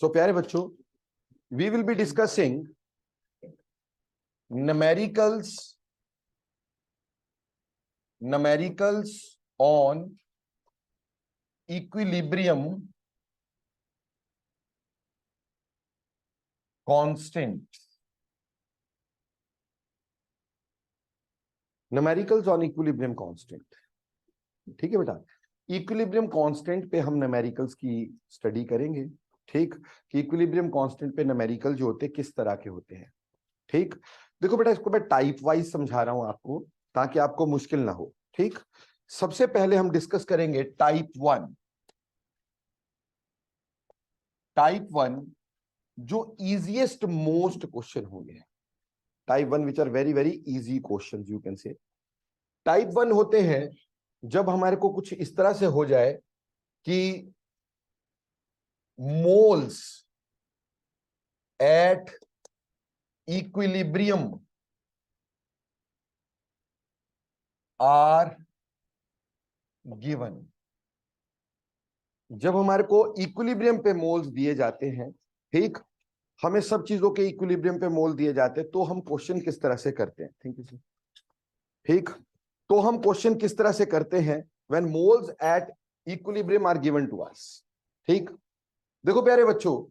सो प्यारे बच्चों, we will be discussing numericals on equilibrium constant. Numericals on equilibrium constant. ठीक है बेटा, इक्विलिब्रियम कांस्टेंट पे हम न्यूमेरिकल्स की स्टडी करेंगे। ठीक, कि इक्विलिब्रियम कांस्टेंट पे न्यूमेरिकल जो होते हैं किस तरह के होते हैं। ठीक, देखो बेटा, इसको मैं टाइप वाइज समझा रहा हूं आपको ताकि आपको मुश्किल ना हो। ठीक, सबसे पहले हम डिस्कस करेंगे टाइप वन। टाइप वन जो इजीएस्ट मोस्ट क्वेश्चन होंगे, type one which are very very easy question you can say. Type one होते हैं जब हमारे को कुछ इस तरह से हो जाए कि moles at equilibrium are given. जब हमारे को इक्विलिब्रियम पे मोल्स दिए जाते हैं, ठीक, हमें सब चीजों के इक्विलिब्रियम पे मोल दिए जाते हैं, तो हम क्वेश्चन किस तरह से करते हैं। Thank you. ठीक, तो हम क्वेश्चन किस तरह से करते हैं when moles at equilibrium are given to us. ठीक, देखो प्यारे बच्चों,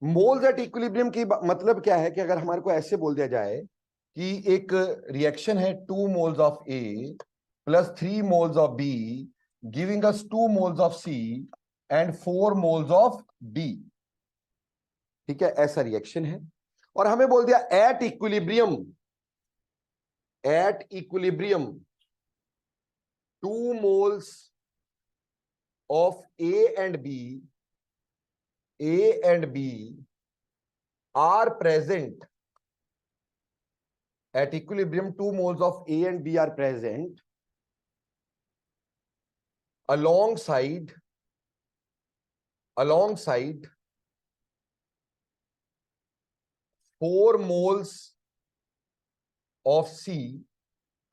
मोल्स एट इक्विलिब्रियम की मतलब क्या है कि अगर हमारे को ऐसे बोल दिया जाए कि एक रिएक्शन है 2 moles of A plus 3 moles of B giving us 2 moles of C and 4 moles of D. ठीक है, ऐसा रिएक्शन है और हमें बोल दिया at equilibrium 2 moles of A and B are present at equilibrium. 2 moles of A and B are present alongside 4 moles of C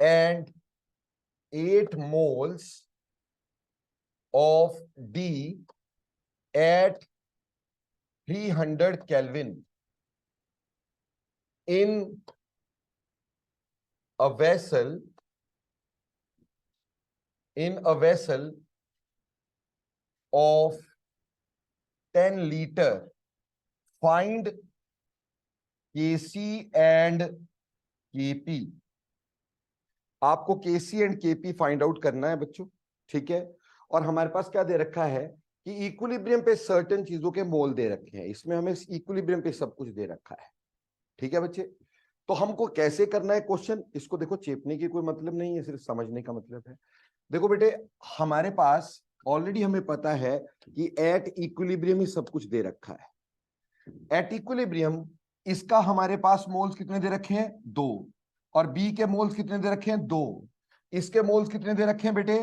and 8 moles of D at 300 Kelvin in a vessel of 10 liter. Find Kc and Kp. आपको Kc and Kp find out करना है बच्चों। ठीक है, और हमारे पास क्या दे रखा है कि इक्विलिब्रियम पे सर्टेन चीजों के मोल दे रखे हैं। इसमें हमें इक्विलिब्रियम पे सब कुछ दे रखा है। ठीक है बच्चे, तो हमको कैसे करना है क्वेश्चन, इसको देखो चेपने की कोई मतलब नहीं है, सिर्फ समझने का मतलब है। देखो बेटे, हमारे पास ऑलरेडी हमें पता है कि एट इक्विलिब्रियम ही सब कुछ दे रखा है। एट इक्विलिब्रियम इसका हमारे पास मोल्स कितने दे रखे हैं, 2, और बी के मोल्स कितने दे रखे हैं, 2। इसके मोल्स कितने दे रखे हैं बेटे,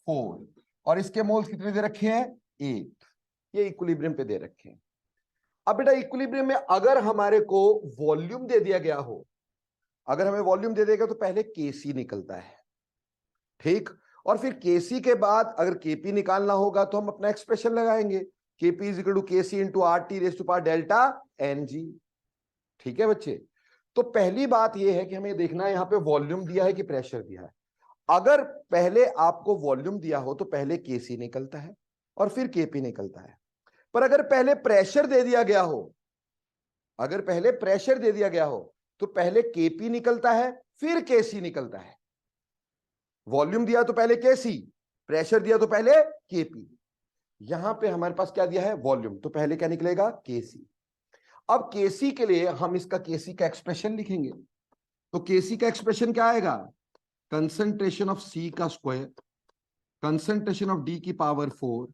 4, और इसके मोल्स कितने दे रखे हैं, 8। ये इक्विलिब्रियम पे दे रखे हैं। अब बेटा इक्विलिब्रियम में अगर हमारे को वॉल्यूम दे दिया गया हो, अगर हमें वॉल्यूम दे देगा तो पहले केसी निकलता है। ठीक, और फिर केसी के बाद अगर केपी निकालना होगा तो हम अपना एक्सप्रेशन लगाएंगे, KP is equal to KC into R T raise to power delta N G. ठीक है बच्चे, तो पहली बात यह है कि हमें देखना है यहां पे वॉल्यूम दिया है कि प्रेशर दिया है। अगर पहले आपको वॉल्यूम दिया हो तो पहले केसी निकलता है और फिर केपी निकलता है। पर अगर पहले प्रेशर दे दिया गया हो, अगर पहले प्रेशर दे दिया गया हो तो पहले केपी निकलता है फिर केसी निकलता है। वॉल्यूम दिया तो पहले केसी, प्रेशर दिया तो पहले केपी। यहां पे हमारे पास क्या दिया है, वॉल्यूम, तो पहले क्या निकलेगा, केसी। अब केसी के लिए हम इसका केसी का एक्सप्रेशन लिखेंगे। तो केसी का एक्सप्रेशन क्या आएगा, कंसंट्रेशन ऑफ सी का स्क्वायर, कंसंट्रेशन ऑफ डी की power 4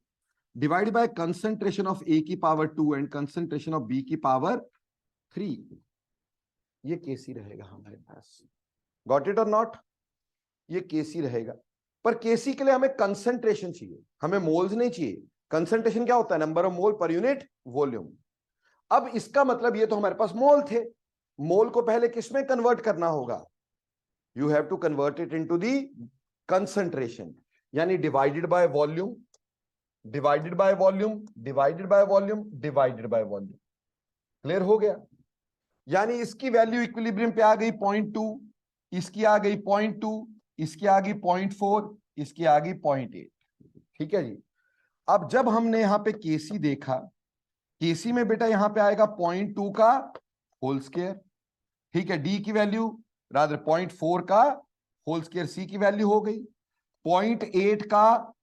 divide by concentration of A की power 2 and concentration of B की पावर 3। ये केसी रहेगा हमारे पास। गॉट इट और नॉट, ये केसी रहेगा। पर केसी के लिए हमें कंसंट्रेशन चाहिए, हमें मोल्स नहीं चाहिए। कंसंट्रेशन क्या होता है, number of mole per unit volume. अब इसका मतलब ये तो हमारे पास मोल थे, मोल को पहले किसमें कन्वर्ट करना होगा, you have to convert it into the concentration, यानी divided by volume. Divided by volume, divided by volume, divided by volume. Clear हो गया? यानी इसकी वैल्यू इक्विलिब्रियम पे आ गई 0.2, इसकी आ गई 0.2, इसकी आ गई 0.4, इसकी आ गई 0.8। ठीक है जी। अब जब हमने यहां पे केसी देखा, केसी में बेटा यहां पे आएगा 0.2 का होल स्क्वायर, ठीक है, डी की वैल्यू रादर 0.4 का होल स्क्वायर, सी की वैल्यू हो गई 0.8 का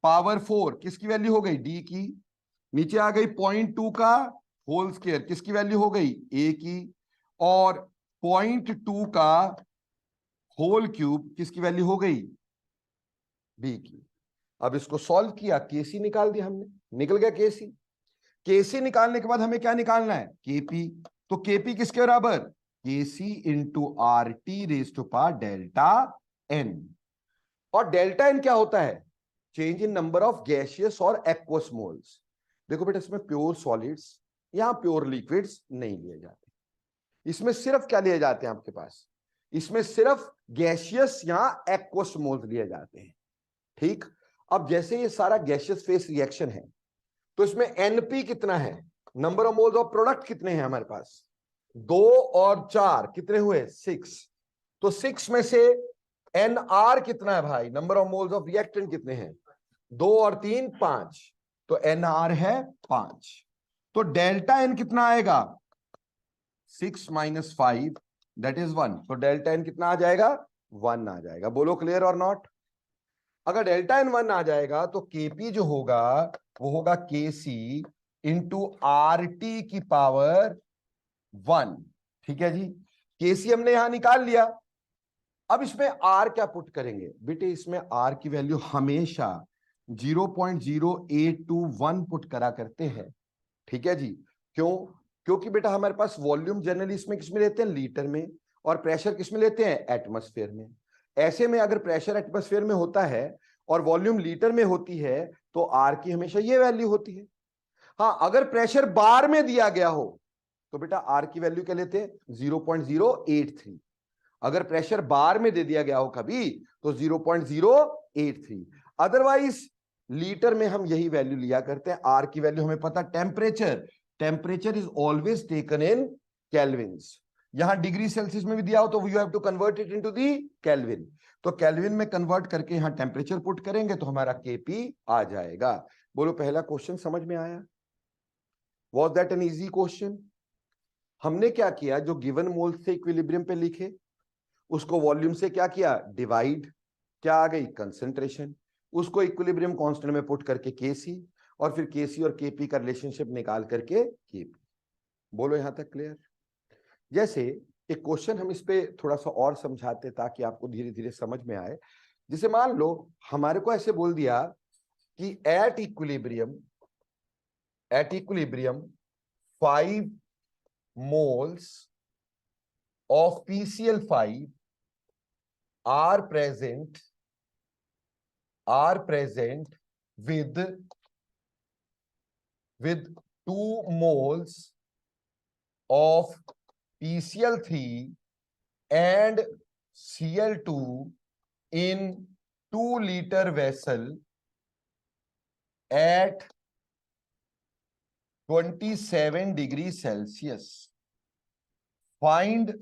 पावर 4 किसकी वैल्यू हो गई, डी की। नीचे आ गई 0.2 का होल स्क्वायर, किसकी वैल्यू हो गई, ए की। और 0.2 का होल क्यूब किसकी वैल्यू हो गई, बी की। अब इसको सॉल्व किया, केसी निकाल दिया हमने, निकल गया केसी। केसी निकालने के बाद हमें क्या निकालना है, केपी। तो केपी किसके बराबर, KC into R T raise to power delta N. और डेल्टा एन क्या होता है, change in number of gaseous और एक्वस मोल्स। देखो बेटा इसमें प्योर सॉलिड्स, यहां प्योर लिक्विड्स नहीं लिए जाते, इसमें सिर्फ क्या लिए जाते हैं आपके पास, इसमें सिर्फ गैसियस या एक्वस मोल्स लिए जाते हैं। ठीक। अब जैसे ये सारा गैसियस फेस रिएक्शन है, तो इसमें एनपी कितना है, number of moles of product कितने हैं हमारे पास, 2 और 4 कितने हुए, 6। तो 6 में से एनआर कितना है भाई, number of moles of reactant कितने हैं, 2 और 3 5, तो एनआर है 5। तो डेल्टा एन कितना आएगा, 6 - 5 दैट इज 1। तो डेल्टा एन कितना आ जाएगा, 1 आ जाएगा। बोलो क्लियर और नॉट। अगर डेल्टा एन 1 आ जाएगा तो केपी जो होगा वो होगा केसी इंटू आर टी की पावर 1। ठीक है जी, केसी हमने यहां निकाल लिया। अब इसमें आर क्या पुट करेंगे बेटे, इसमें आर की वैल्यू हमेशा 0.0821 पुट करा करते हैं। ठीक है जी, क्यों, क्योंकि बेटा हमारे पास वॉल्यूम जनरली इसमें किसमें लेते हैं, लीटर में, और प्रेशर किसमें लेते हैं, एटमॉस्फेयर में। ऐसे में अगर प्रेशर एटमॉस्फेयर में होता है और वॉल्यूम लीटर में होती है तो आर की हमेशा ये वैल्यू होती है। हाँ, अगर प्रेशर बार में दिया गया हो तो बेटा आर की वैल्यू क्या लेते हैं, 0.083। अगर प्रेशर बार में दे दिया गया हो कभी तो 0.083। अदरवाइज लीटर में हम यही वैल्यू लिया करते हैं। आर की वैल्यू हमें पता, temperature, temperature is always taken in kelvins. यहां डिग्री सेल्सियस में भी दिया हो तो you have to convert it into the kelvin. तो केल्विन में कन्वर्ट करके यहां टेम्परेचर पुट करेंगे तो हमारा केपी आ जाएगा। बोलो पहला क्वेश्चन समझ में आया, was that an easy question. हमने क्या किया, जो गिवन मोल से इक्विलिब्रियम पे लिखे उसको वॉल्यूम से क्या किया, डिवाइड, क्या आ गई, कंसंट्रेशन। उसको इक्विलिब्रियम कांस्टेंट में पुट करके केसी, और फिर केसी और केपी का रिलेशनशिप निकाल करके केपी। बोलो यहां तक क्लियर। जैसे एक क्वेश्चन हम इस पे थोड़ा सा और समझाते ताकि आपको धीरे धीरे समझ में आए। जैसे मान लो हमारे को ऐसे बोल दिया कि at equilibrium 5 moles of PCl5 are present with 2 moles of PCl3 and Cl2 in 2-liter vessel at 27 degrees Celsius. Find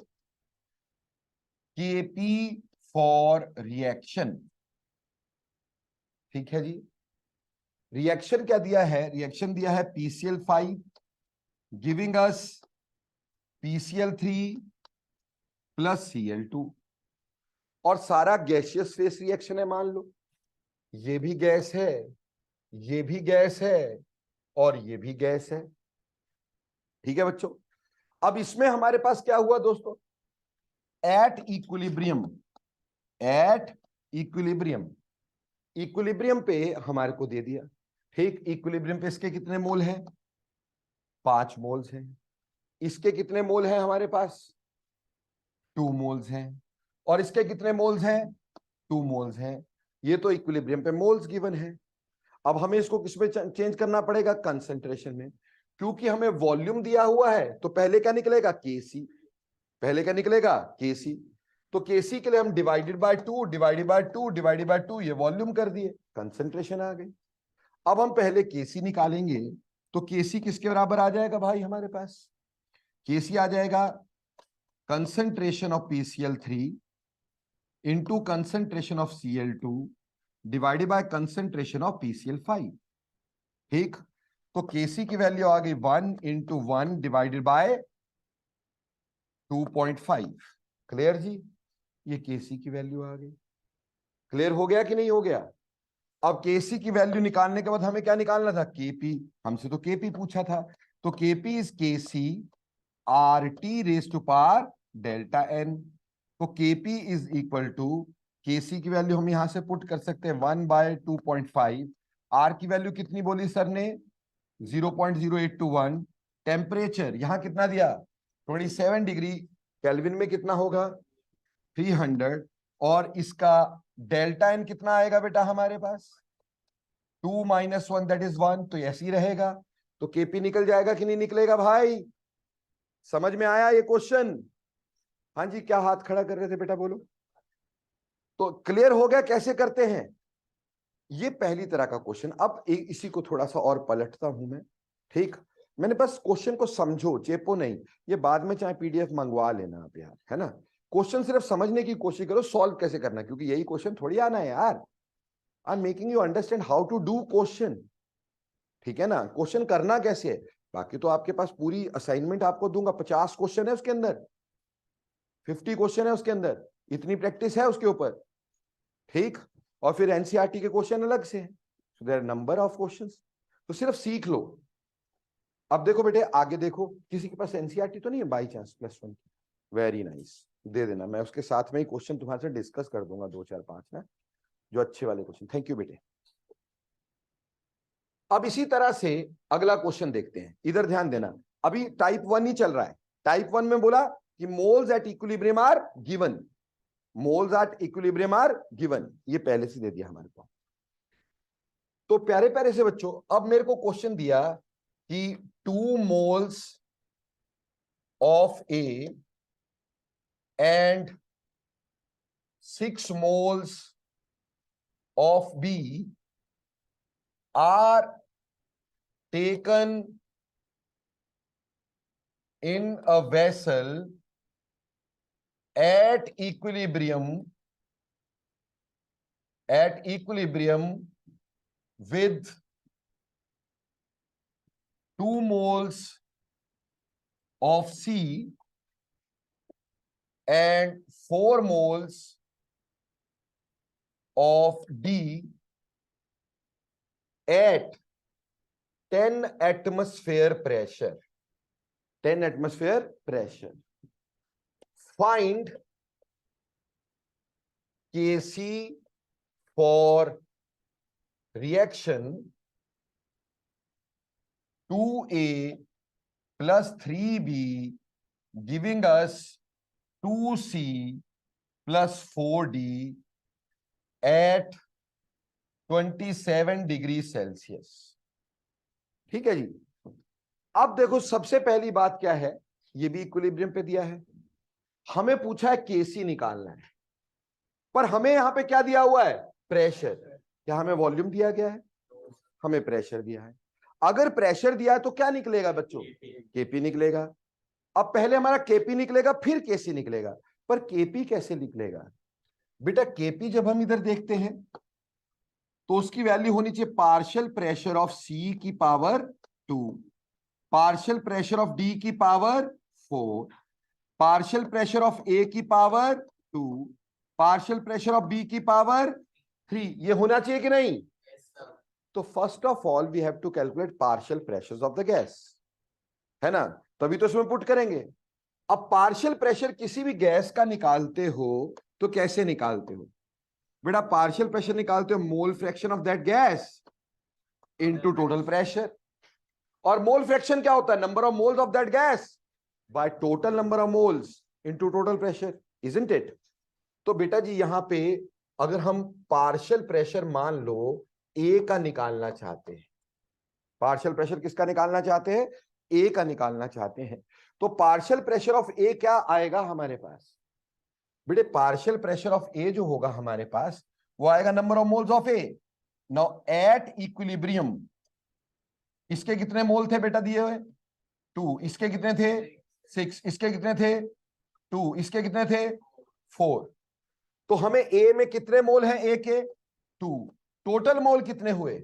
Kp for reaction। ठीक है जी, रिएक्शन क्या दिया है, रिएक्शन दिया है PCl5 giving us PCl3 plus Cl2, और सारा gaseous face reaction है। मान लो ये भी गैस है, ये भी गैस है, और ये भी गैस है। ठीक है बच्चों, अब इसमें हमारे पास क्या हुआ दोस्तों, at equilibrium, at equilibrium, equilibrium पे हमारे को दे दिया। ठीक, इक्विलिब्रियम पे इसके कितने मोल हैं, 5 मोल्स हैं। इसके कितने मोल हैं हमारे पास, 2 मोल्स हैं। और इसके कितने मोल्स हैं, 2 मोल्स हैं। ये तो इक्विलिब्रियम पे मोल्स गिवन है। अब हमें इसको किसमें चेंज करना पड़ेगा, कंसंट्रेशन में। क्योंकि हमें वॉल्यूम दिया हुआ है तो पहले क्या निकलेगा, केसी। पहले क्या निकलेगा, केसी। तो केसी के लिए हम divided by 2 divided by 2 divided by 2 ये वॉल्यूम कर दिए, कंसंट्रेशन आ गई। अब हम पहले केसी निकालेंगे, तो केसी किसके बराबर आ जाएगा भाई हमारे पास? केसी आ जाएगा concentration of PCl3 into concentration of Cl2 divided by concentration of PCl5। ठीक, तो केसी की वैल्यू आ गई 1 इंटू 1 डिवाइडेड बाय 2.5। क्लियर जी? ये केसी की वैल्यू आ गई। क्लियर हो गया कि नहीं हो गया? अब केसी की वैल्यू निकालने के बाद हमें क्या निकालना था? केपी। हमसे तो केपी पूछा था, तो KP is KC R T raise to power delta N. तो KP is equal to, KC की वैल्यू हम यहां से पुट कर सकते हैं 1/2.5। आर की वैल्यू कितनी बोली सर ने? 0.0821। टेम्परेचर यहां कितना दिया? 27 डिग्री। केल्विन में कितना होगा? 300। और इसका डेल्टा एन कितना आएगा बेटा हमारे पास? 2 - 1 दैट इज 1। तो ऐसे ही रहेगा। तो केपी निकल जाएगा कि नहीं निकलेगा भाई? समझ में आया ये क्वेश्चन? हाँ जी, क्या हाथ खड़ा कर रहे थे बेटा, बोलो। तो क्लियर हो गया कैसे करते हैं? ये पहली तरह का क्वेश्चन। अब इसी को थोड़ा सा और पलटता हूं मैं। ठीक, मैंने बस क्वेश्चन को समझो, चेपो नहीं। ये बाद में चाहे पीडीएफ मंगवा लेना आप यार, है ना। क्वेश्चन सिर्फ समझने की कोशिश करो, सॉल्व कैसे करना, क्योंकि यही क्वेश्चन थोड़ी आना है यार। I am making you understand how to do question. ठीक है ना, क्वेश्चन करना कैसे है। बाकी तो आपके पास पूरी असाइनमेंट आपको दूंगा, 50 क्वेश्चन है उसके अंदर, 50 क्वेश्चन है उसके अंदर, इतनी प्रैक्टिस है उसके ऊपर। ठीक, और फिर एनसीईआरटी के क्वेश्चन अलग से हैं। So there number of questions, तो सिर्फ सीख लो। अब देखो बेटे, आगे देखो, किसी के पास एनसीईआरटी तो नहीं है बाई चांस +1 की? वेरी नाइस, दे देना, मैं उसके साथ में ही क्वेश्चन तुम्हारे से डिस्कस कर दूंगा 2 4 5 ना, जो अच्छे वाले क्वेश्चन। थैंक यू बेटे। अब इसी तरह से अगला क्वेश्चन देखते हैं, इधर ध्यान देना। अभी टाइप 1 ही चल रहा है। टाइप 1 में बोला कि moles at equilibrium are given, moles at equilibrium are given, ये पहले से दे दिया हमारे को। तो प्यारे प्यारे से बच्चों, अब मेरे को क्वेश्चन दिया कि 2 moles of A and 6 moles of B are taken in a vessel at equilibrium with 2 moles of C and 4 moles of D at 10 atmosphere pressure. 10 atmosphere pressure. Find Kc for reaction 2A plus 3B giving us 2C plus 4D at 27 degree Celsius. ठीक है जी। अब देखो, सबसे पहली बात क्या है, ये भी इक्विलिब्रियम पे दिया है, हमें पूछा है केसी निकालना है, पर हमें यहां पे क्या दिया हुआ है? प्रेशर। क्या हमें वॉल्यूम दिया गया है? हमें प्रेशर दिया है। अगर प्रेशर दिया है तो क्या निकलेगा बच्चों? केपी निकलेगा। अब पहले हमारा केपी निकलेगा, फिर केसी निकलेगा। पर केपी कैसे निकलेगा बेटा? केपी जब हम इधर देखते हैं तो उसकी वैल्यू होनी चाहिए पार्शियल प्रेशर ऑफ सी की power 2, partial pressure of D की power 4, partial pressure of A की power 2, partial pressure of B की पावर 3। ये होना चाहिए कि नहीं? तो first of all we have to calculate partial pressures of the gas, है ना, तभी तो इसमें पुट करेंगे। अब पार्शियल प्रेशर किसी भी गैस का निकालते हो तो कैसे निकालते हो बेटा? पार्शियल प्रेशर निकालते हो mole fraction of that gas into total pressure. और मोल फ्रैक्शन क्या होता है? Number of moles of that gas by total number of moles into total pressure, isn't it? तो बेटा जी यहां पे अगर हम पार्शियल प्रेशर मान लो ए का निकालना चाहते हैं, पार्शियल प्रेशर किसका निकालना चाहते हैं? ए का निकालना चाहते हैं। तो पार्शियल प्रेशर ऑफ ए क्या आएगा हमारे पास बेटे? पार्शियल प्रेशर ऑफ ए जो होगा हमारे पास, वो आएगा number of moles of A. Now at equilibrium इसके कितने मोल थे बेटा दिए हुए? 2। इसके कितने थे? 6। इसके कितने थे? 2। इसके कितने थे? 4। तो हमें ए में कितने मोल हैं? ए के 2। टोटल मोल कितने हुए?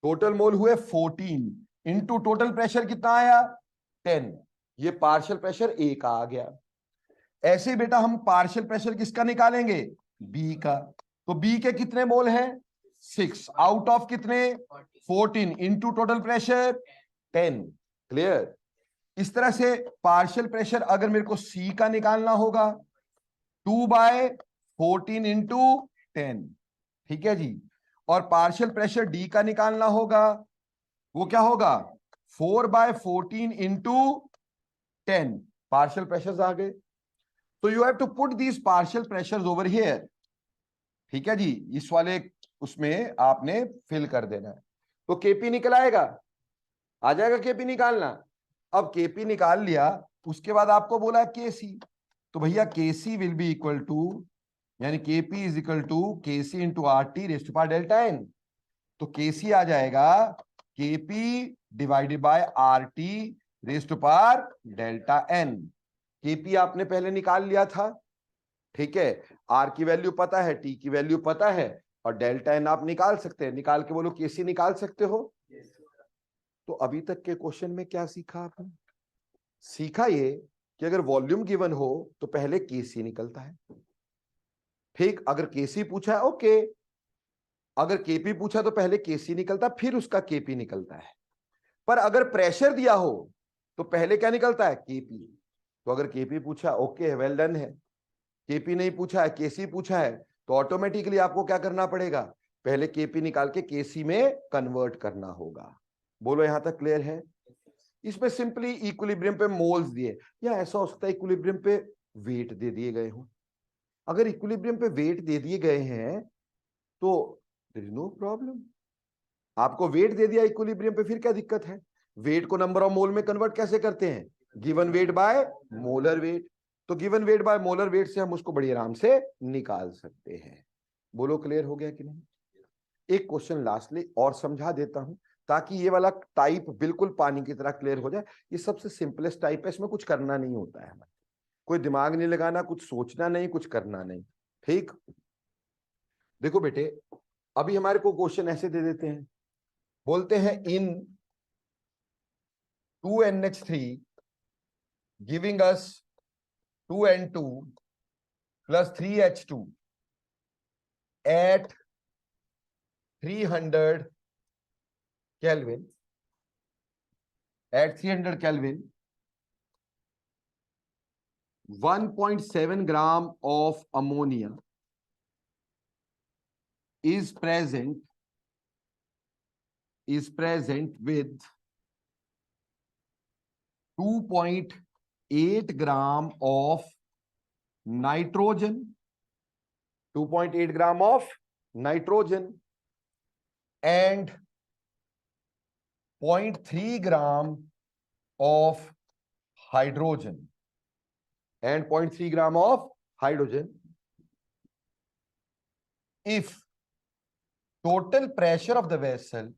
टोटल मोल हुए 14 इंटू टोटल प्रेशर कितना आया? 10। ये पार्शियल प्रेशर ए का आ गया। ऐसे बेटा हम पार्शियल प्रेशर किसका निकालेंगे? बी का। तो बी के कितने मोल हैं? 6 आउट ऑफ कितने? 14 इंटू टोटल प्रेशर 10। क्लियर? इस तरह से पार्शियल प्रेशर अगर मेरे को सी का निकालना होगा 2/14 इंटू 10। ठीक है जी। और पार्शियल प्रेशर डी का निकालना होगा, वो क्या होगा? 4/14 इंटू 10। पार्शियल प्रेशर्स आ गए। तो you have to put these partial pressures over here. ठीक है जी। इस वाले उसमें आपने फिल कर देना है। तो केपी निकल आएगा, आ जाएगा केपी निकालना। अब केपी निकाल लिया, उसके बाद आपको बोला केसी। तो भैया KC will be equal to, यानी KP is equal to KC into R T raise to power delta N. तो केसी आ जाएगा KP divided by R T raise to power delta N. KP आपने पहले निकाल लिया था। ठीक है, आर की वैल्यू पता है, टी की वैल्यू पता है, और डेल्टा एन आप निकाल सकते हैं। निकाल के बोलो केसी निकाल सकते हो। तो अभी तक के क्वेश्चन में क्या सीखा आपने? सीखा ये कि अगर वॉल्यूम गिवन हो तो पहले केसी निकलता है। ठीक, अगर केसी पूछा है ओके, अगर केपी पूछा तो पहले केसी निकलता फिर उसका केपी निकलता है। पर अगर प्रेशर दिया हो तो पहले क्या निकलता है? केपी। तो अगर केपी पूछा ओके वेल डन है, केपी नहीं पूछा है केसी पूछा है, तो ऑटोमेटिकली आपको क्या करना पड़ेगा? पहले केपी निकाल के केसी में कन्वर्ट करना होगा। बोलो यहां तक क्लियर है? इसमें सिंपली इक्विलिब्रियम पे मोल्स दिए, या ऐसा हो सकता है इक्विलिब्रियम पे वेट दे दिए गए हो। अगर इक्विलिब्रियम पे वेट दे दिए गए हैं तो देयर इज नो प्रॉब्लम। आपको वेट दे दिया इक्विलिब्रियम पे, फिर क्या दिक्कत है? वेट को नंबर ऑफ मोल में कन्वर्ट कैसे करते हैं? Given weight by molar weight. तो given weight by molar weight से हम उसको बड़ी आराम से निकाल सकते हैं। बोलो क्लियर हो गया कि नहीं? एक क्वेश्चन लास्टली और समझा देता हूं ताकि ये वाला टाइप बिल्कुल पानी की तरह क्लियर हो जाए। ये सबसे सिंपलेस्ट टाइप है, इसमें कुछ करना नहीं होता है, हमें कोई दिमाग नहीं लगाना, कुछ सोचना नहीं, कुछ करना नहीं। ठीक, देखो बेटे, अभी हमारे को क्वेश्चन ऐसे दे देते हैं, बोलते हैं in 2NH3 giving us 2N2 plus 3H2 एट 300 Kelvin, at 300 Kelvin, 1.7 gram of ammonia is present with 2.8 gram of nitrogen, 2.8 gram of nitrogen and 0.3 gram of hydrogen, and 0.3 gram of hydrogen. If total pressure of the vessel,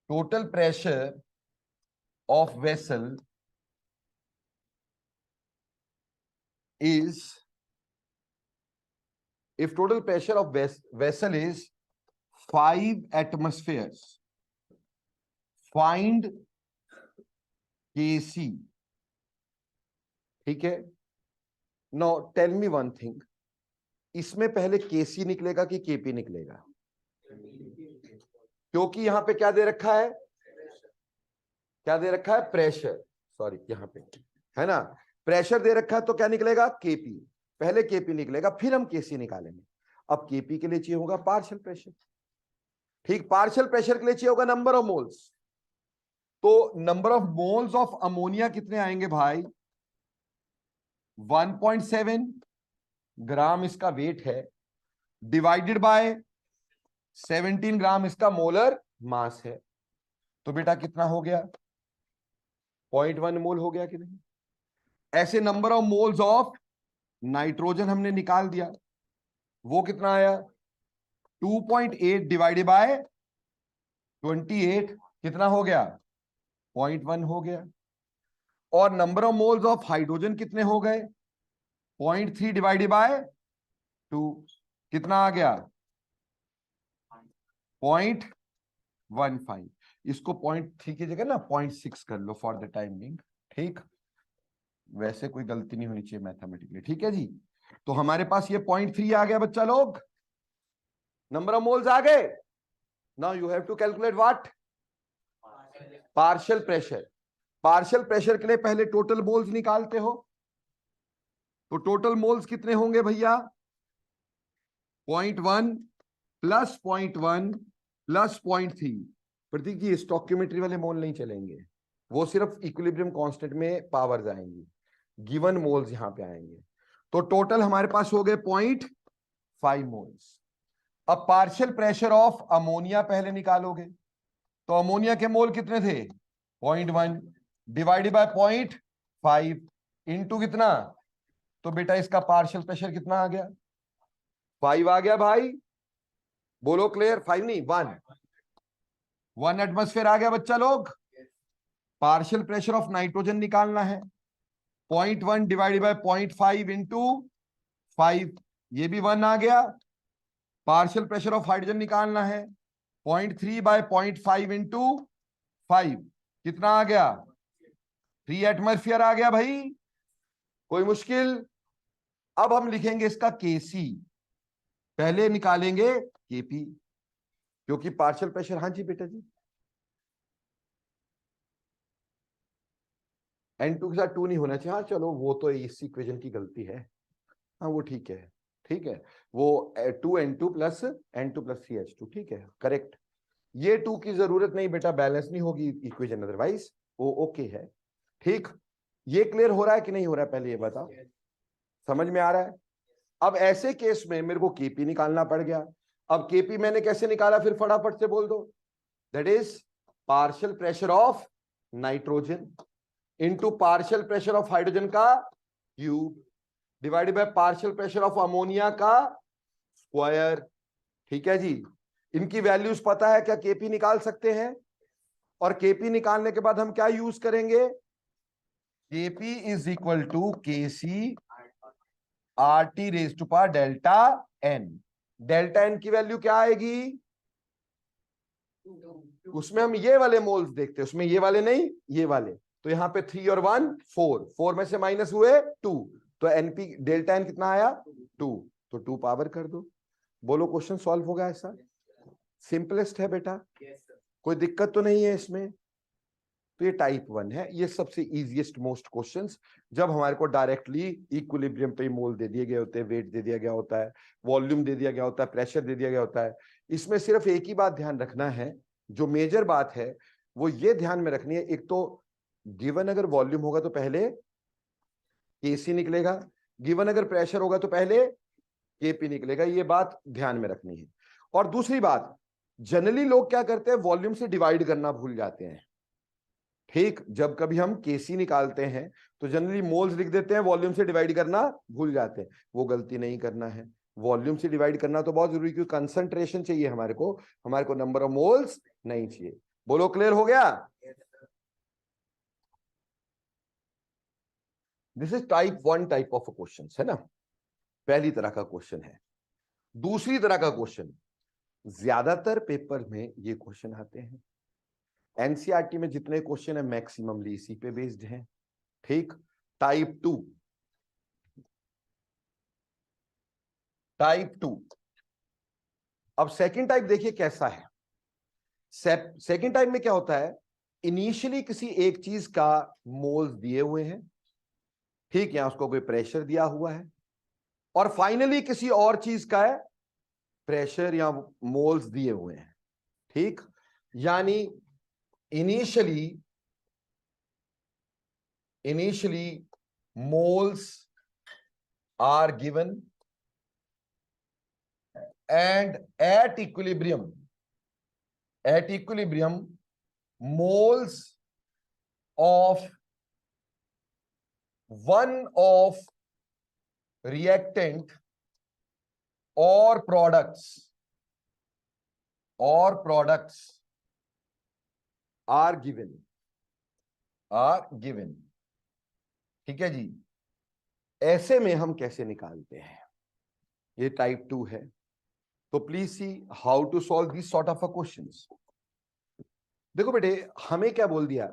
total pressure of vessel is, if total pressure of vessel is 5 atmospheres, find Kc. ठीक है, now tell me one thing, इसमें पहले Kc निकलेगा कि Kp निकलेगा? क्योंकि यहां पे क्या दे रखा है? क्या दे रखा है? प्रेशर। सॉरी, यहां पे है ना, प्रेशर दे रखा है, तो क्या निकलेगा? Kp। पहले Kp निकलेगा फिर हम Kc निकालेंगे। अब Kp के लिए चाहिए होगा पार्शियल प्रेशर। ठीक, पार्शियल प्रेशर के लिए चाहिए होगा नंबर ऑफ मोल्स। तो number of moles of ammonia कितने आएंगे भाई? 1.7 ग्राम इसका वेट है, डिवाइडेड बाय 17 ग्राम इसका मोलर मास है। तो बेटा कितना हो गया? 0.1 मोल हो गया कि नहीं? ऐसे number of moles of nitrogen हमने निकाल दिया, वो कितना आया? 2.8 डिवाइडेड बाय 28 कितना हो गया? 0.1 हो गया। और number of moles of hydrogen कितने हो गए? 0.3 डिवाइडेड बाय 2 कितना आ गया? 0.15। इसको 0.3 की जगह ना 0.6 कर लो फॉर द टाइम बिंग। ठीक, वैसे कोई गलती नहीं होनी चाहिए मैथमेटिकली। ठीक है जी, तो हमारे पास ये 0.3 आ गया बच्चा लोग, नंबर ऑफ मोल्स आ गए। Now you have to calculate what? Partial pressure. Partial pressure के लिए पहले टोटल मोल्स निकालते हो, तो टोटल मोल्स कितने होंगे भैया? 0.1 प्लस 0.1 प्लस 0.3। प्रतीक जी स्टोकियोमेट्री वाले मोल नहीं चलेंगे, वो सिर्फ इक्विलिब्रियम कांस्टेंट में पावर्स आएंगी, गिवन मोल्स यहां पे आएंगे। तो टोटल हमारे पास हो गए 0.5 मोल्स। अब पार्शियल प्रेशर ऑफ अमोनिया पहले निकालोगे, तो अमोनिया के मोल कितने थे? 0.1 डिवाइडेड बाय 0.5 इंटू कितना? तो बेटा इसका पार्शियल प्रेशर कितना आ गया? 5 आ गया भाई, बोलो क्लियर? 5 नहीं 1 एटमॉस्फेयर आ गया बच्चा लोग। पार्शियल प्रेशर ऑफ नाइट्रोजन निकालना है, 0.1 डिवाइडेड बाय 0.5 इंटू 5, ये भी 1 आ गया। पार्शियल प्रेशर ऑफ हाइड्रोजन निकालना है, 0.3 बाय 0.5 इंटू 5 कितना आ गया? 3 एटमॉस्फेयर आ गया भाई, कोई मुश्किल? अब हम लिखेंगे इसका केसी, पहले निकालेंगे केपी, क्योंकि पार्शियल प्रेशर। हाँ जी बेटा जी, N2 के साथ 2 नहीं होना चाहिए। हाँ चलो वो तो इस इक्वेशन की गलती है, हाँ वो ठीक है, ठीक है, वो 2N2 plus N2 plus CH2, ठीक है करेक्ट। ये 2 की जरूरत नहीं बेटा, बैलेंस नहीं होगी इक्वेशन अदरवाइज, वो ओके है। ठीक, ये क्लियर हो रहा है कि नहीं हो रहा है? पहले ये बताओ, समझ में आ रहा है? अब ऐसे केस में मेरे को केपी निकालना पड़ गया। अब केपी मैंने कैसे निकाला, फिर फटाफट से बोल दो। That is partial pressure of nitrogen into partial pressure of hydrogen का cube divided by partial pressure of ammonia का स्क्वायर। ठीक है जी, इनकी वैल्यूज पता है क्या? केपी निकाल सकते हैं, और केपी निकालने के बाद हम क्या यूज करेंगे? KP is equal to KC R T raise to power delta N. Delta N की वैल्यू क्या आएगी? उसमें हम ये वाले मोल्स देखते हैं, उसमें ये वाले नहीं, ये वाले। तो यहां पे 3 और 1 4, 4 में से माइनस हुए 2, तो एनपी डेल्टा एन कितना आया? 2, तो 2 पावर कर दो। बोलो क्वेश्चन सॉल्व होगा ऐसा? सिंपलेस्ट है बेटा, कोई दिक्कत तो नहीं है इसमें। तो ये टाइप 1 है, ये सबसे इजीएस्ट मोस्ट क्वेश्चंस, जब हमारे को डायरेक्टली इक्विलिब्रियम पे मोल दे दिए गए होते हैं, वेट दे दिया गया होता है, वॉल्यूम दे दिया गया होता है, प्रेशर दे दिया गया होता है। इसमें सिर्फ एक ही बात ध्यान रखना है, जो मेजर बात है वो ये ध्यान में रखनी है, एक तो गिवन अगर वॉल्यूम होगा तो पहले केसी निकलेगा, गिवन अगर प्रेशर होगा तो पहले केपी निकलेगा, ये बात ध्यान में रखनी है। और दूसरी बात, जनरली लोग क्या करते हैं, वॉल्यूम से डिवाइड करना भूल जाते हैं। ठीक, जब कभी हम केसी निकालते हैं तो जनरली मोल्स लिख देते हैं, वॉल्यूम से डिवाइड करना भूल जाते हैं। वो गलती नहीं करना है, वॉल्यूम से डिवाइड करना तो बहुत जरूरी, क्योंकि कंसंट्रेशन चाहिए हमारे को नंबर ऑफ मोल्स नहीं चाहिए। बोलो क्लियर हो गया? This is type 1 type of question है ना, पहली तरह का क्वेश्चन है। दूसरी तरह का क्वेश्चन, ज्यादातर पेपर में ये क्वेश्चन आते हैं, एनसीईआरटी में जितने क्वेश्चन है मैक्सिममली इसी पे बेस्ड हैं। ठीक, टाइप 2। टाइप 2, अब सेकंड टाइप देखिए कैसा है। सेकंड टाइप में क्या होता है, इनिशियली किसी एक चीज का मोल्स दिए हुए हैं, ठीक, यहां उसको कोई प्रेशर दिया हुआ है, और फाइनली किसी और चीज का है प्रेशर या मोल्स दिए हुए हैं। ठीक, यानी initially moles are given and at equilibrium moles of one of reactant or products और प्रोडक्ट्स आर गिवन, ठीक है जी। ऐसे में हम कैसे निकालते हैं, ये टाइप 2 है। तो please see how to solve this sort of a questions. देखो बेटे, हमें क्या बोल दिया,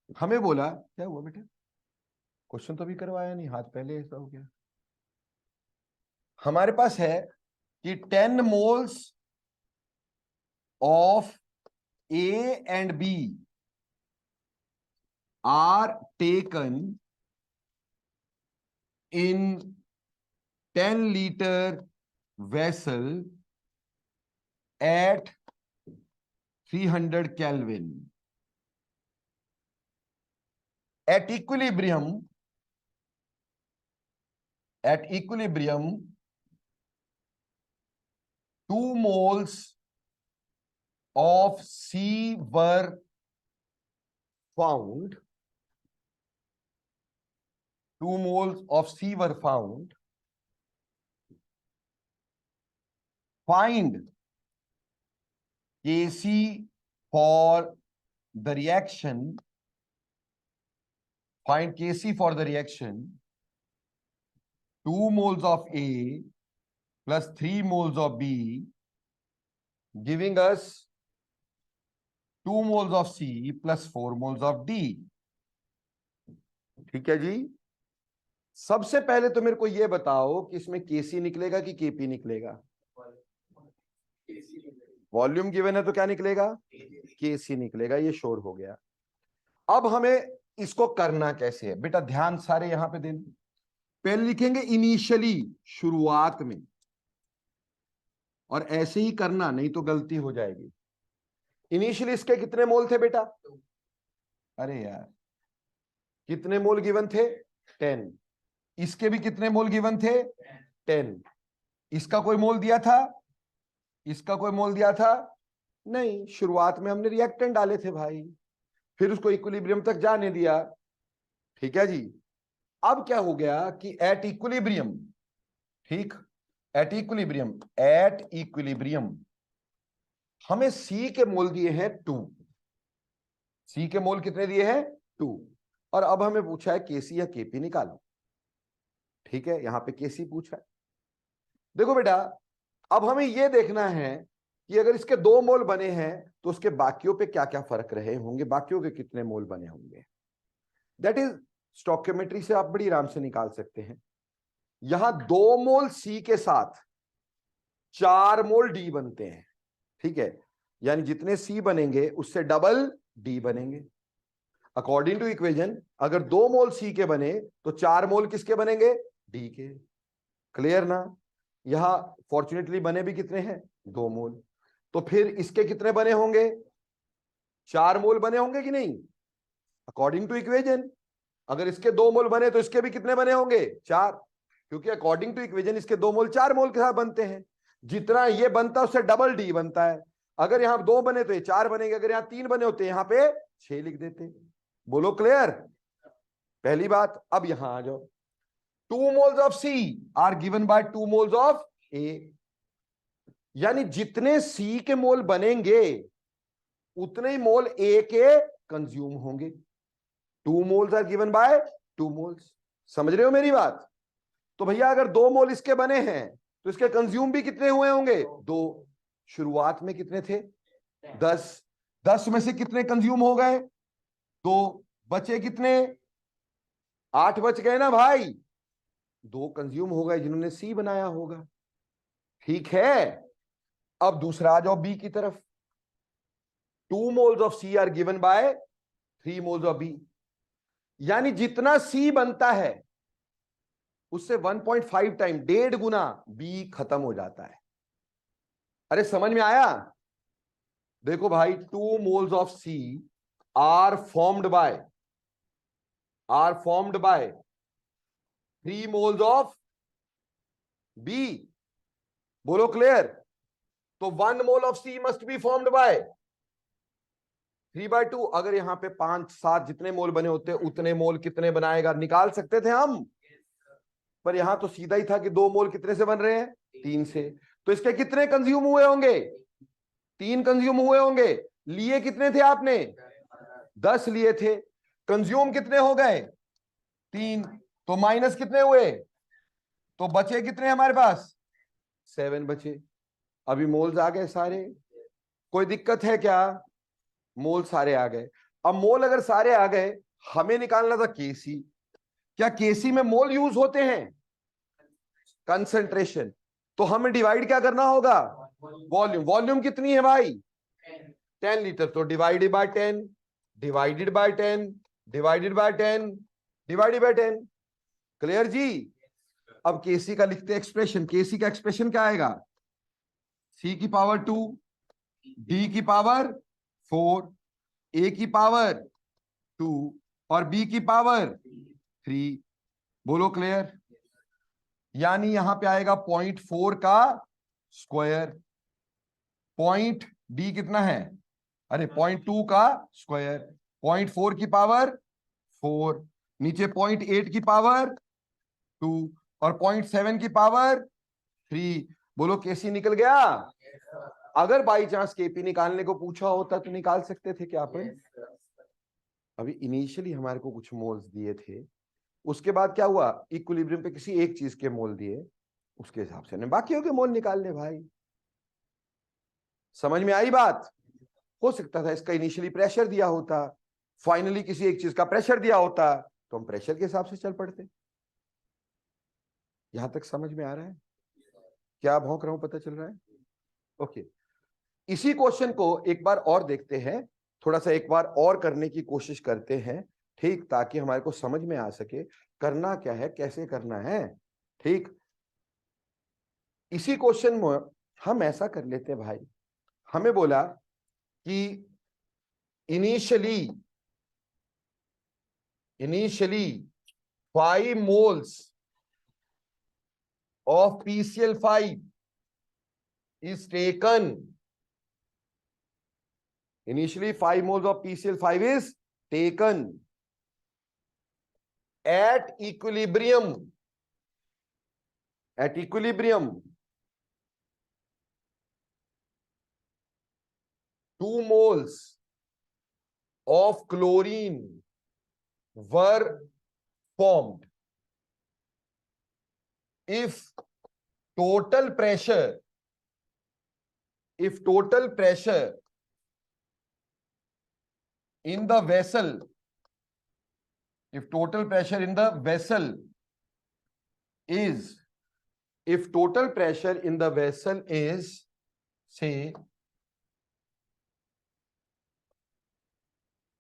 हमें बोला क्या हुआ बेटे, क्वेश्चन तो अभी करवाया नहीं, हाथ पहले ऐसा हो गया। हमारे पास है कि 10 moles of A and B are taken in 10-liter vessel at 300 Kelvin. At equilibrium, 2 moles of C were found. 2 moles of C were found. Find Kc for the reaction. Find Kc for the reaction. 2 moles of A plus 3 moles of B, giving us 2 moles of C plus 4 moles of D. ठीक है जी। सबसे पहले तो मेरे को यह बताओ कि इसमें केसी निकलेगा कि केपी निकलेगा। वॉल्यूम गिवन है तो क्या निकलेगा, केसी निकलेगा, ये श्योर हो गया। अब हमें इसको करना कैसे है बेटा, ध्यान सारे यहां पे देना। पहले लिखेंगे इनिशियली, शुरुआत में, और ऐसे ही करना, नहीं तो गलती हो जाएगी। इनिशियली इसके कितने मोल थे बेटा, अरे यार कितने मोल गिवन थे, 10। इसके भी कितने मोल गिवन थे, 10। इसका कोई मोल दिया था, इसका कोई मोल दिया था नहीं, शुरुआत में हमने रिएक्टेंट डाले थे भाई, फिर उसको इक्विलिब्रियम तक जाने दिया। ठीक है जी। अब क्या हो गया कि एट इक्विलिब्रियम, ठीक, एट इक्विलिब्रियम हमें सी के मोल दिए हैं 2। सी के मोल कितने दिए हैं, 2। और अब हमें पूछा है केसी या केपी निकालो। ठीक है, यहां पे केसी पूछा है। देखो बेटा, अब हमें यह देखना है कि अगर इसके 2 मोल बने हैं तो उसके बाकियों पे क्या क्या फर्क रहे होंगे, बाकियों के कितने मोल बने होंगे। दैट इज स्टोइकियोमेट्री से आप बड़ी आराम से निकाल सकते हैं। यहां 2 मोल सी के साथ 4 मोल डी बनते हैं। ठीक है, यानी जितने सी बनेंगे उससे डबल डी बनेंगे। अकॉर्डिंग टू इक्वेशन अगर 2 मोल सी के बने तो 4 मोल किसके बनेंगे, डी के। क्लियर ना। यहां फॉर्चुनेटली बने भी कितने हैं, 2 मोल। तो फिर इसके कितने बने होंगे, 4 मोल बने होंगे कि नहीं, अकॉर्डिंग टू इक्वेशन। अगर इसके 2 मोल बने तो इसके भी कितने बने होंगे, 4, क्योंकि अकॉर्डिंग टू इक्वेशन इसके 2 मोल 4 मोल के साथ बनते हैं। जितना ये बनता है उससे डबल डी बनता है। अगर यहां 2 बने तो ये 4 बनेंगे, अगर यहां 3 बने होते यहां पे 6 लिख देते। बोलो क्लियर, पहली बात। अब यहां आ जाओ, 2 moles of C are given by 2 moles of A, यानी जितने सी के मोल बनेंगे उतने ही मोल ए के कंज्यूम होंगे। 2 moles are given by 2 moles. समझ रहे हो मेरी बात। तो भैया अगर 2 मोल इसके बने हैं तो इसके कंज्यूम भी कितने हुए होंगे, 2। शुरुआत में कितने थे, 10। 10 में से कितने कंज्यूम हो गए, 2। बचे कितने, 8 बच गए ना भाई। 2 कंज्यूम हो गए जिन्होंने सी बनाया होगा। ठीक है, अब दूसरा आ जाओ बी की तरफ। 2 moles of C are given by 3 moles of B, यानी जितना सी बनता है उससे 1.5 टाइम, 1.5 गुना बी खत्म हो जाता है। अरे समझ में आया। देखो भाई, 2 moles of C are formed by 3 moles of B. बोलो क्लियर। तो 1 mole of C must be formed by 3/2। अगर यहां पे 5, 7 जितने मोल बने होते उतने मोल कितने बनाएगा, निकाल सकते थे हम। पर यहां तो सीधा ही था कि 2 मोल कितने से बन रहे हैं, 3 से। तो इसके कितने कंज्यूम हुए होंगे, 3 कंज्यूम हुए होंगे। लिए कितने थे आपने? 10 लिए थे। कंज्यूम कितने हो गए? 3। तो माइनस कितने हुए? तो बचे कितने हमारे पास? 7 बचे। अभी मोल्स आ गए सारे। कोई दिक्कत है क्या? मोल सारे आ गए। अब मोल अगर सारे आ गए, हमें निकालना था केसी। क्या केसी में मोल यूज होते हैं? कंसंट्रेशन। तो हमें डिवाइड क्या करना होगा? वॉल्यूम। वॉल्यूम कितनी है भाई? 10 लीटर। तो divided by 10, divided by 10, divided by 10, divided by 10। Clear जी? अब केसी का लिखते एक्सप्रेशन। केसी का एक्सप्रेशन क्या आएगा? सी की पावर 2, डी की पावर 4, ए की पावर 2 और बी की पावर 3। बोलो क्लियर? यानी यहां पे आएगा 0.4 का स्क्वायर। पॉइंट डी कितना है? अरे 0.2 का स्क्वायर। 0.4 की पावर 4, नीचे 0.8 की पावर 2 और 0.7 की पावर 3। बोलो केसी निकल गया? अगर बाई चांस केपी निकालने को पूछा होता तो निकाल सकते थे क्या अपन? अभी इनिशियली हमारे को कुछ मोल्स दिए थे, उसके बाद क्या हुआ? इक्विलिब्रियम पे किसी एक चीज के मोल दिए, उसके हिसाब से हमने बाकियों के मोल निकाल ले भाई। समझ में आई बात? हो सकता था इसका इनिशियली प्रेशर दिया होता, फाइनली किसी एक चीज का प्रेशर दिया होता, तो हम प्रेशर के हिसाब से चल पड़ते। यहां तक समझ में आ रहा है? क्या भौंक रहा हूं, पता चल रहा है? ओके। इसी क्वेश्चन को एक बार और देखते हैं, थोड़ा सा एक बार और करने की कोशिश करते हैं, ठीक, ताकि हमारे को समझ में आ सके करना क्या है, कैसे करना है। ठीक, इसी क्वेश्चन में हम ऐसा कर लेते हैं भाई। हमें बोला कि initially 5 moles of PCl5 is taken. Initially 5 moles of PCl5 is taken at equilibrium. At equilibrium, 2 moles of chlorine were formed. If total pressure in the vessel, if total pressure in the vessel is, if total pressure in the vessel is, say,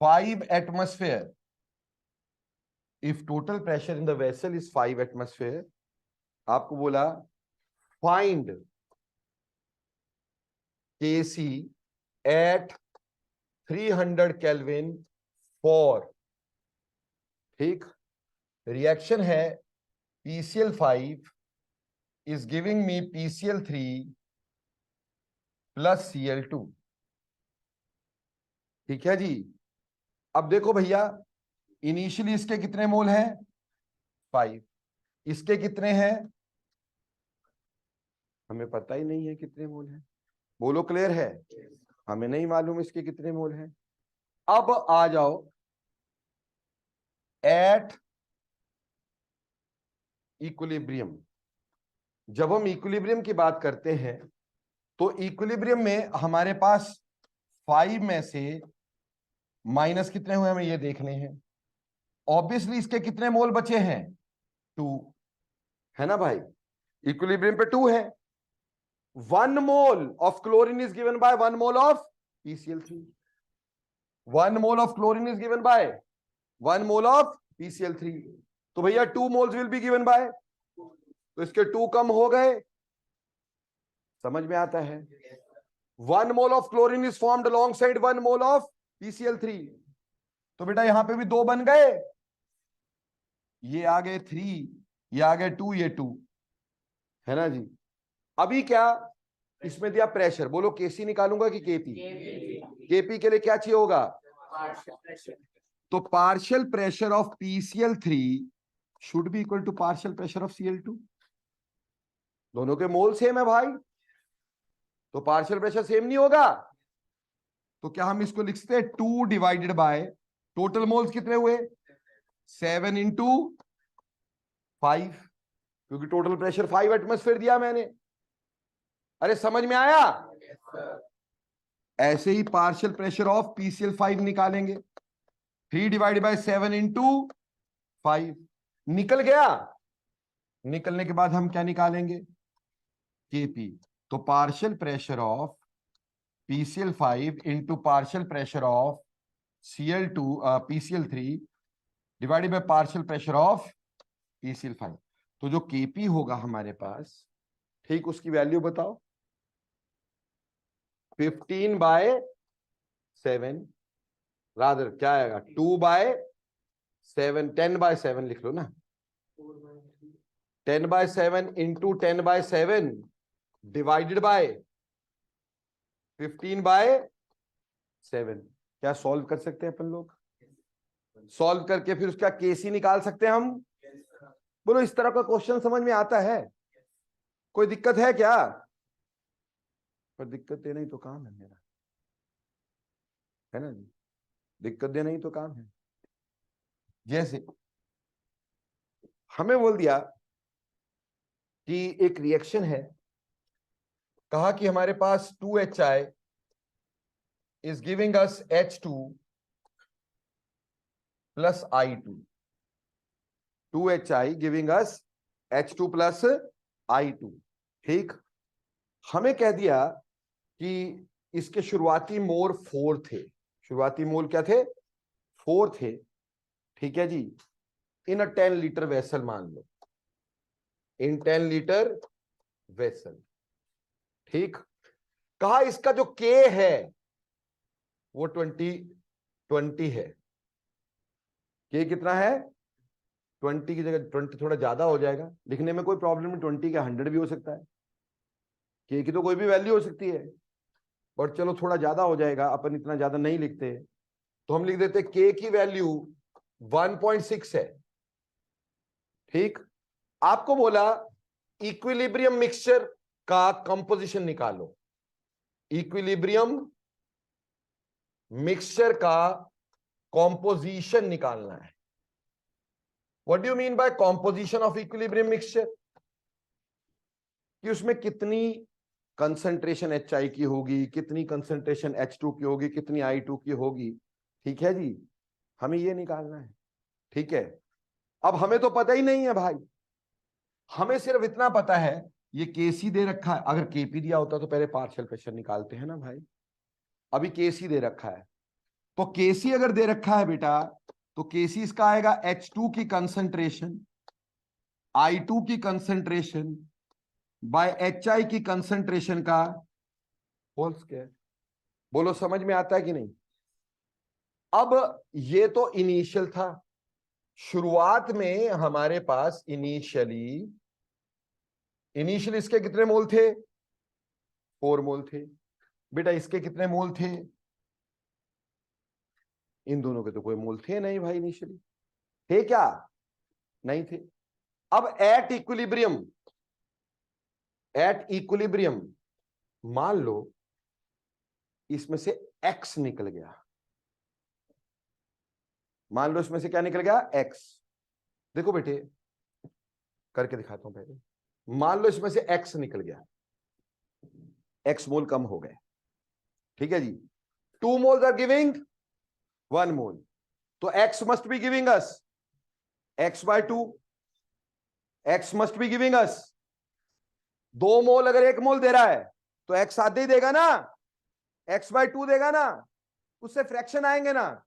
5 atmosphere, if total pressure in the vessel is 5 atmosphere, आपको बोला find Kc at 300 Kelvin for, ठीक, reaction है PCl5 is giving me PCl3 plus Cl2। ठीक है जी? अब देखो भैया, initially इसके कितने मोल हैं? 5। इसके कितने हैं? हमें पता ही नहीं है कितने मोल हैं। बोलो क्लियर है? हमें नहीं मालूम इसके कितने मोल हैं। अब आ जाओ एट इक्विलिब्रियम। जब हम इक्विलिब्रियम की बात करते हैं तो इक्विलिब्रियम में हमारे पास 5 में से माइनस कितने हुए हमें ये देखने हैं। ऑब्वियसली इसके कितने मोल बचे हैं? 2, है ना भाई? इक्विलिब्रियम पे 2 है। 1 mole of chlorine is given by 1 mole of PCl3। 1 mole of chlorine is given by 1 mole of PCl3। तो भैया 2 moles will be given by, तो इसके 2 कम हो गए। समझ में आता है? 1 mole of chlorine is formed along side 1 mole of PCl3। तो बेटा यहां पे भी 2 बन गए, ये आ गए 3, ये आ गए 2, ये 2, है ना जी? अभी क्या इसमें दिया प्रेशर, बोलो केसी निकालूंगा कि केपी? केपी के लिए क्या चाहिए होगा? तो partial pressure of PCl3 should be equal to partial pressure of Cl2। दोनों के मोल सेम है भाई, तो पार्शियल प्रेशर सेम नहीं होगा। तो क्या हम इसको लिख सकते हैं 2 डिवाइडेड बाय टोटल मोल्स कितने हुए 7 इंटू 5, क्योंकि टोटल प्रेशर 5 एटमॉस्फेयर दिया मैंने। अरे समझ में आया? ऐसे ही पार्शियल प्रेशर ऑफ PCl5 निकालेंगे 3 डिवाइडेड बाय 7 इंटू 5। निकल गया। निकलने के बाद हम क्या निकालेंगे Kp। तो partial pressure of PCl5 into partial pressure of PCl3 divided by partial pressure of PCl5। तो जो Kp होगा हमारे पास, ठीक, उसकी वैल्यू बताओ। 15/7 रादर क्या आएगा 2/7, 10/7 लिख लो ना। 10/7 इंटू 10/7 डिवाइडेड बाय 15/7। क्या सॉल्व कर सकते हैं अपन लोग? सॉल्व करके फिर उसका केसी निकाल सकते हैं हम। बोलो इस तरह का क्वेश्चन समझ में आता है? कोई दिक्कत है क्या? पर दिक्कत देना ही तो काम है मेरा, है ना जी? दिक्कत देना ही तो काम है। जैसे हमें बोल दिया कि एक रिएक्शन है, कहा कि हमारे पास 2HI is giving us H2 plus I2। 2HI giving us H2 plus I2। ठीक, हमें कह दिया कि इसके शुरुआती मोल 4 थे। शुरुआती मोल क्या थे? 4 थे। ठीक है जी। इन अ 10 लीटर वेसल मान लो, इन 10 लीटर वेसल। ठीक, कहा इसका जो K है वो 20 है। K कितना है? 20 की जगह 20 थोड़ा ज्यादा हो जाएगा, लिखने में कोई प्रॉब्लम नहीं। 20 का 100 भी हो सकता है। K की तो कोई भी वैल्यू हो सकती है, और चलो थोड़ा ज्यादा हो जाएगा, अपन इतना ज्यादा नहीं लिखते, तो हम लिख देते K की वैल्यू 1.6 है। ठीक, आपको बोला इक्विलिब्रियम मिक्सचर का कंपोजिशन निकालो। इक्विलिब्रियम मिक्सचर का कॉम्पोजिशन निकालना है। What do you mean by composition of equilibrium mixture? कि उसमें कितनी कंसंट्रेशन HI की होगी, कितनी कंसंट्रेशन H2 की होगी, कितनी I2 की होगी। ठीक है जी, हमें ये निकालना है। ठीक है, अब हमें तो पता ही नहीं है भाई, हमें सिर्फ इतना पता है ये Kc दे रखा है। अगर Kp दिया होता तो पहले पार्शियल प्रेशर निकालते हैं ना भाई। अभी Kc दे रखा है, तो Kc अगर दे रखा है बेटा, तो Kc इसका आएगा H2 की कंसंट्रेशन, I2 की कंसंट्रेशन बाय HI की कंसंट्रेशन का होल स्क्वायर। बोलो समझ में आता है कि नहीं? अब ये तो इनिशियल था। शुरुआत में हमारे पास इनिशियली इसके कितने मोल थे? 4 मोल थे। बेटा इसके कितने मोल थे? इन दोनों के तो कोई मोल थे नहीं भाई इनिशियली। थे क्या? नहीं थे। अब एट इक्विलिब्रियम मान लो इसमें से X निकल गया। मान लो इसमें से क्या निकल गया? X। देखो बेटे करके दिखाता हूं पहले। मान लो इसमें से X निकल गया, X मोल कम हो गए। ठीक है जी, 2 मोल्स आर गिविंग 1 मोल, तो X must be giving us X/2। X must be giving us 2 मोल। अगर 1 मोल दे रहा है तो X आधे ही देगा ना, X/2 देगा ना, उससे फ्रैक्शन आएंगे ना।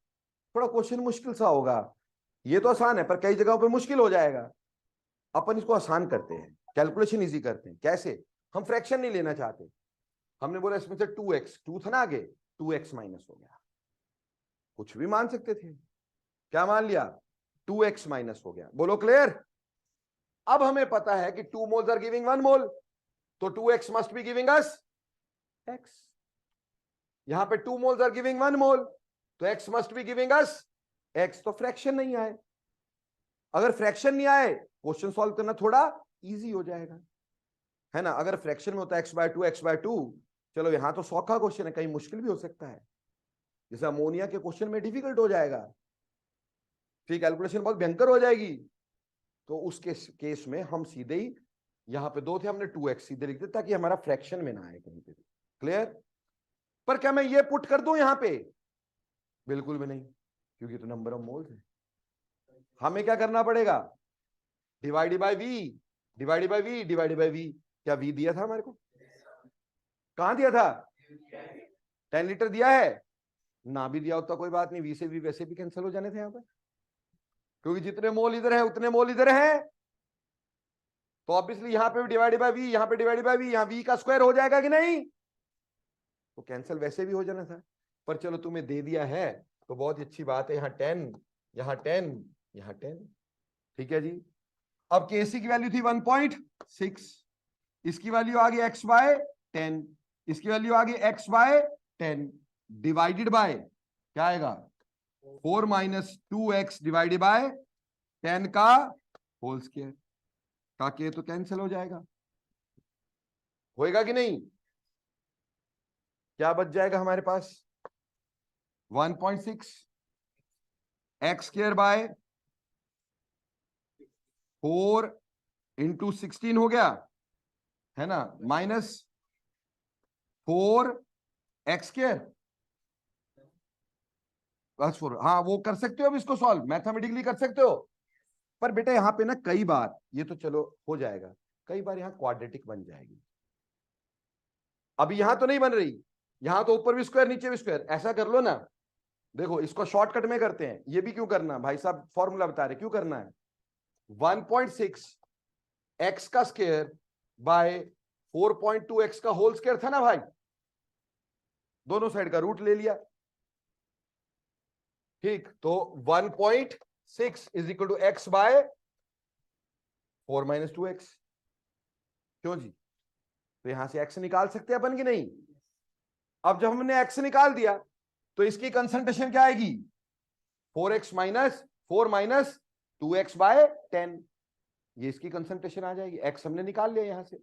थोड़ा क्वेश्चन मुश्किल सा होगा, ये तो आसान है पर कई जगहों पे मुश्किल हो जाएगा। अपन इसको आसान करते हैं, कैलकुलेशन इजी करते हैं। कैसे? हम फ्रैक्शन नहीं लेना चाहते। हमने बोला इसमें से 2x, 2 था ना आगे, 2x माइनस हो गया। कुछ भी मान सकते थे, क्या मान लिया? 2x माइनस हो गया। बोलो क्लियर? अब हमें पता है कि 2 मोल्स आर गिविंग 1 मोल, तो 2x must be giving us x। यहां पे 2 मोल्स आर गिविंग 1 मोल, तो x must be giving us x। तो फ्रैक्शन नहीं आए। अगर फ्रैक्शन नहीं आए, क्वेश्चन सॉल्व करना थोड़ा इजी हो जाएगा, है ना? अगर फ्रैक्शन में होता है x/2 x/2, चलो यहां तो सौखा क्वेश्चन है, कहीं मुश्किल भी हो सकता है, जैसे अमोनिया के क्वेश्चन में डिफिकल्ट हो जाएगा, फिर कैलकुलेशन बहुत भयंकर हो जाएगी। तो उस केस में हम सीधे ही, यहां पे 2 थे, हमने 2x सीधे लिख दिया ताकि हमारा फ्रैक्शन में ना आए कहीं पे भी। क्लियर? पर क्या मैं ये पुट कर दूं यहां पे? बिल्कुल भी नहीं, क्योंकि तो नंबर ऑफ मोल्स है। हमें क्या करना पड़ेगा? Divided by V, divided by V, divided by V. क्या वी दिया था हमारे को? कहां दिया था? 10 लीटर दिया है ना, भी दिया होता कोई बात नहीं, वी से वी वैसे भी कैंसिल हो जाने थे यहां पर, क्योंकि जितने मोल इधर है उतने मोल इधर है। तो ऑब्वियसली यहां पे भी डिवाइडेड बाय वी, यहां पे डिवाइडेड बाय वी, यहां वी का स्क्वायर हो जाएगा कि नहीं? तो कैंसिल वैसे भी हो जाना था, पर चलो तुम्हें दे दिया है तो बहुत ही अच्छी बात है। यहाँ 10, यहाँ 10, यहाँ 10। ठीक है जी। अब केसी की वैल्यू थी 1.6, इसकी वैल्यू आ गई x बाय 10, इसकी वैल्यू आ गई x बाय 10, डिवाइडेड बाय क्या आएगा? 4 माइनस 2x डिवाइडेड बाय 10 का होल स्क्वायर, ताकि ये तो कैंसिल हो जाएगा, होएगा कि नहीं? क्या बच जाएगा हमारे पास? 1.6 एक्स स्क्वायर बाय 4 इंटू 16 हो गया है ना, माइनस 4 एक्स स्क्वायर प्लस 4। हाँ वो कर सकते हो, अब इसको सॉल्व मैथमेटिकली कर सकते हो। पर बेटा यहां पे ना कई बार, ये तो चलो हो जाएगा, कई बार यहां क्वाड्रेटिक बन जाएगी। अभी यहां तो नहीं बन रही, यहां तो ऊपर भी स्क्वायर नीचे भी स्क्वायर, ऐसा कर लो ना। देखो इसको शॉर्टकट में करते हैं, ये भी क्यों करना भाई साहब, फॉर्मूला बता रहे क्यों करना है। 1.6 एक्स का स्क्वायर बाय 4.2 एक्स का होल स्क्वायर था ना भाई, दोनों साइड का रूट ले लिया। ठीक, तो 1.6 is equal to X by 4 minus 2x। क्यों जी? तो यहां से x निकाल सकते हैं अपन की नहीं? अब जब हमने x निकाल दिया तो इसकी कंसंट्रेशन क्या आएगी? 4x minus 4 minus 2x bye 10, ये इसकी कंसंट्रेशन आ जाएगी। x हमने निकाल लिया यहां से,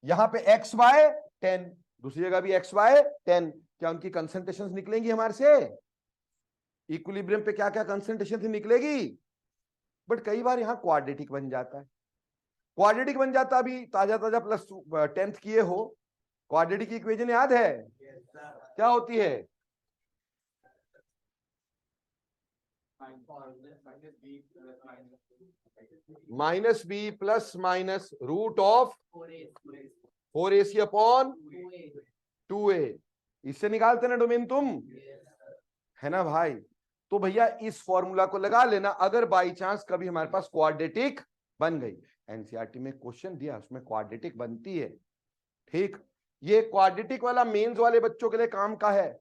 यहां पे x बाय 10, दूसरी जगह भी x बाय 10। क्या उनकी कंसंट्रेशन निकलेंगी हमारे से? इक्विलिब्रियम पे क्या क्या कंसंट्रेशन थी निकलेगी। बट कई बार यहां क्वाड्रेटिक बन जाता है, क्वाड्रेटिक बन जाता, अभी ताजा ताजा प्लस 10th किए हो, क्वाड्रेटिक की इक्वेशन याद है? क्या होती है? Minus B plus minus root of 4ac upon 2a, इससे निकालते ना डोमेन तुम, है ना भाई? तो भैया इस फॉर्मूला को लगा लेना अगर बाई चांस कभी हमारे पास क्वाड्रेटिक बन गई। एनसीईआरटी में क्वेश्चन दिया उसमें क्वाड्रेटिक बनती है। ठीक, ये क्वाड्रेटिक वाला मेंस वाले बच्चों के लिए काम का है।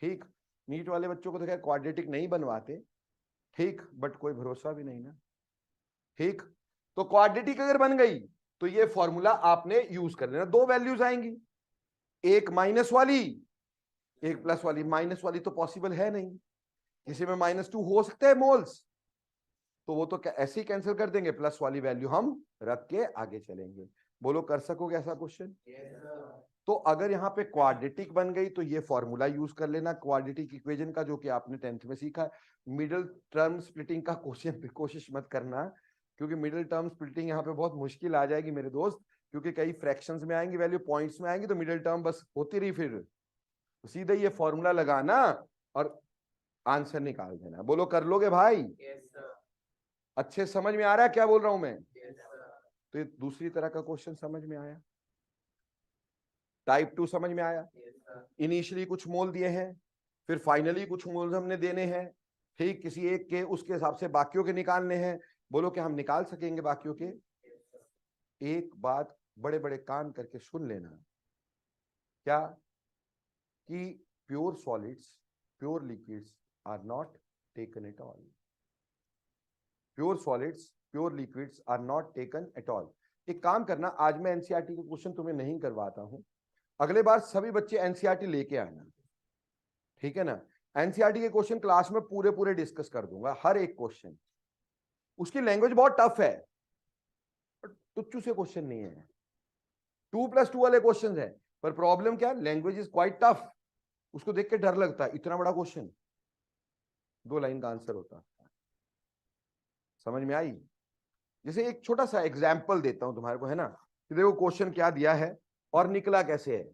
ठीक, नीट वाले बच्चों को तो खैर क्वाड्रेटिक नहीं बनवाते, ठीक, बट कोई भरोसा भी नहीं ना। ठीक, तो क्वाड्रेटिक अगर बन गई तो ये फॉर्मूला आपने यूज कर लेना। दो वैल्यूज आएंगी, एक माइनस वाली, एक प्लस वाली। माइनस वाली तो पॉसिबल है नहीं, किसी में -2 हो सकता है मोल्स, तो वो तो ऐसे ही कैंसिल कर देंगे, प्लस वाली वैल्यू हम रख के आगे चलेंगे। बोलो कर सकोगे ऐसा क्वेश्चन? तो अगर यहाँ पे क्वाड्रेटिक बन गई तो ये फॉर्मूला यूज कर लेना क्वाड्रेटिक इक्वेशन का, जो कि आपने 10th में सीखा। मिडिल टर्म स्प्लिटिंग का क्वेश्चन पे कोशिश मत करना, क्योंकि मिडिल टर्म स्प्लिटिंग यहाँ पे बहुत मुश्किल आ जाएगी मेरे दोस्त, क्योंकि कई फ्रैक्शंस में आएंगी वैल्यू, पॉइंट्स में आएंगी, तो मिडिल टर्म बस होती रही, फिर सीधे ये फॉर्मूला लगाना और आंसर निकाल देना। बोलो कर लोगे भाई? अच्छे समझ में आ रहा है क्या बोल रहा हूं मैं? तो ये दूसरी तरह का क्वेश्चन समझ में आया, टाइप 2 समझ में आया। इनिशियली कुछ मोल दिए हैं, फिर फाइनली कुछ मोल हमने देने हैं। ठीक, किसी एक के उसके हिसाब से बाकियों के निकालने हैं। बोलो क्या हम निकाल सकेंगे बाकियों के? एक बात बड़े बड़े कान करके सुन लेना, क्या कि pure solids, pure liquids are not taken at all. Pure solids, pure liquids are not taken at all. एक काम करना, आज मैं एनसीईआरटी के क्वेश्चन तुम्हें नहीं करवाता हूं, अगले बार सभी बच्चे एनसीईआरटी लेके आना, ठीक है ना? एनसीईआरटी के क्वेश्चन क्लास में पूरे पूरे डिस्कस कर दूंगा, हर एक क्वेश्चन। उसकी लैंग्वेज बहुत टफ है, टुच्चू से क्वेश्चन नहीं है, 2+2 वाले क्वेश्चन है। पर प्रॉब्लम क्या, लैंग्वेज इज क्वाइट टफ, उसको देख के डर लगता है, इतना बड़ा क्वेश्चन 2 लाइन का आंसर होता। समझ में आई? जैसे एक छोटा सा एग्जाम्पल देता हूं तुम्हारे को, है ना, कि देखो क्वेश्चन क्या दिया है और निकला कैसे है।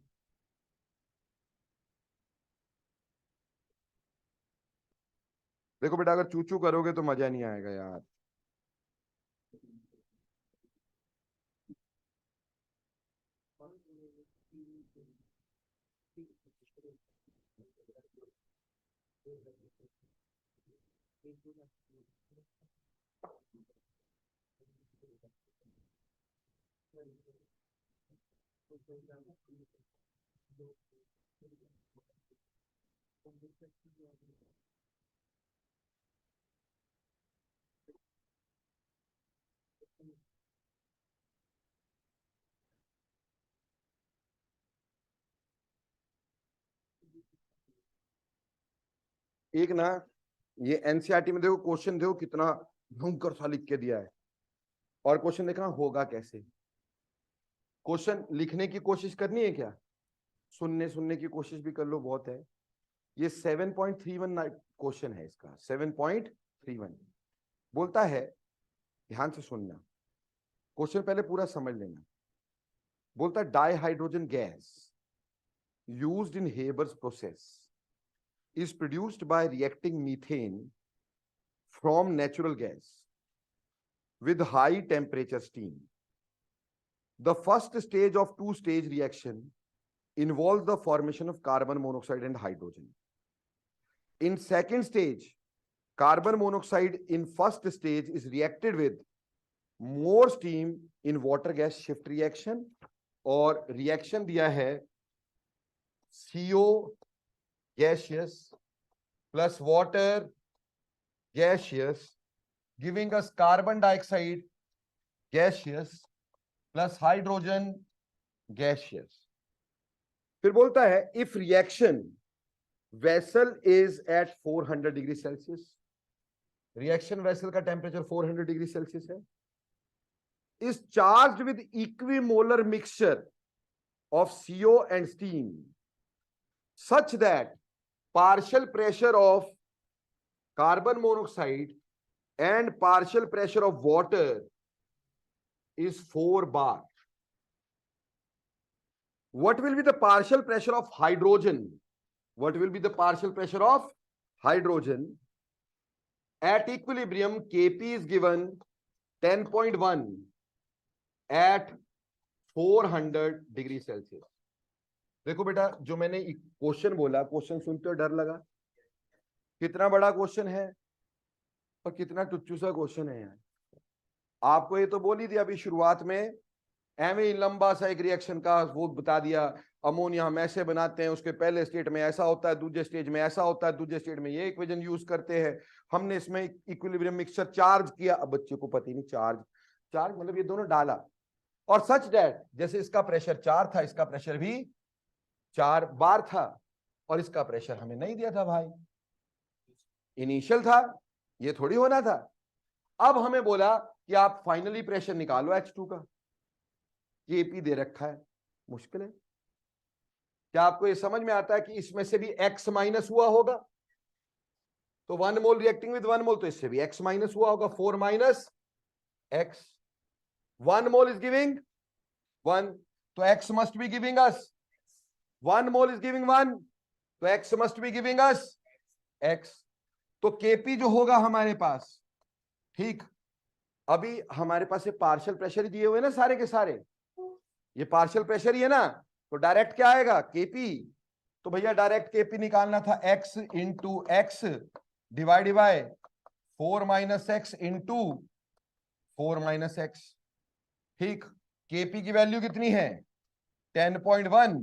देखो बेटा, अगर चूचू करोगे तो मजा नहीं आएगा यार। एक ना, ये एनसीईआरटी में देखो क्वेश्चन, देखो कितना भयंकर सा लिख के दिया है, और क्वेश्चन देखा होगा कैसे। क्वेश्चन लिखने की कोशिश करनी है क्या, सुनने सुनने की कोशिश भी कर लो, बहुत है। ये 7.31 क्वेश्चन है इसका, 7.31। बोलता है, ध्यान से सुनना, क्वेश्चन पहले पूरा समझ लेना। बोलता है di hydrogen gas used in Haber's process is produced by reacting methane from natural gas with high temperature steam. The first stage of two-stage reaction involves the formation of carbon monoxide and hydrogen. In second stage, carbon monoxide in first stage is reacted with more steam in water gas shift reaction, और reaction दिया है CO gaseous plus water gaseous giving us carbon dioxide gaseous plus hydrogen gaseous. फिर बोलता है if reaction vessel is at 400 degree Celsius, reaction vessel का temperature 400 degree Celsius है, is charged with equimolar mixture of CO and steam such that partial pressure of carbon monoxide and partial pressure of water is 4 bar. What will be the partial pressure of hydrogen? What will be the partial pressure of hydrogen? At equilibrium, Kp is given 10.1 at 400 degree Celsius. देखो बेटा, जो मैंने question बोला, question सुनते हो डर लगा, कितना बड़ा क्वेश्चन है और कितना टुच्चू सा क्वेश्चन है यार। आपको ये तो बोल ही दिया अभी शुरुआत में, एवं लंबा सा एक रिएक्शन का वो बता दिया, अमोनिया हम ऐसे बनाते हैं, उसके पहले स्टेट में ऐसा होता है, दूसरे स्टेज में ऐसा होता है, दूसरे स्टेट में ये इक्वेशन यूज करते हैं, हमने इसमें इक्विलिब्रियम मिक्सचर चार्ज किया। अब बच्चे को पता ही नहीं, चार्ज चार्ज मतलब ये दोनों डाला, और सच दैट जैसे इसका प्रेशर 4 था, इसका प्रेशर भी 4 बार था, और इसका प्रेशर हमें नहीं दिया था भाई, इनिशियल था, ये थोड़ी होना था। अब हमें बोला कि आप फाइनली प्रेशर निकालो H2 का, Kp दे रखा है, मुश्किल है। क्या आपको ये समझ में आता है कि इसमें से भी X माइनस हुआ होगा, तो 1 मोल रिएक्टिंग विद 1 मोल, तो इससे भी X माइनस हुआ होगा, 4 minus X, 1 mole is giving 1, तो X must be giving us 1 mole is giving 1, तो X must be giving us X। तो Kp जो होगा हमारे पास, ठीक, अभी हमारे पास ये पार्शियल प्रेशर दिए हुए ना सारे के सारे, ये पार्शियल प्रेशर ही है ना, तो डायरेक्ट क्या आएगा Kp, तो भैया डायरेक्ट Kp निकालना था X into x divide by 4 minus x into 4 minus x, ठीक। Kp की वैल्यू कितनी है 10.1,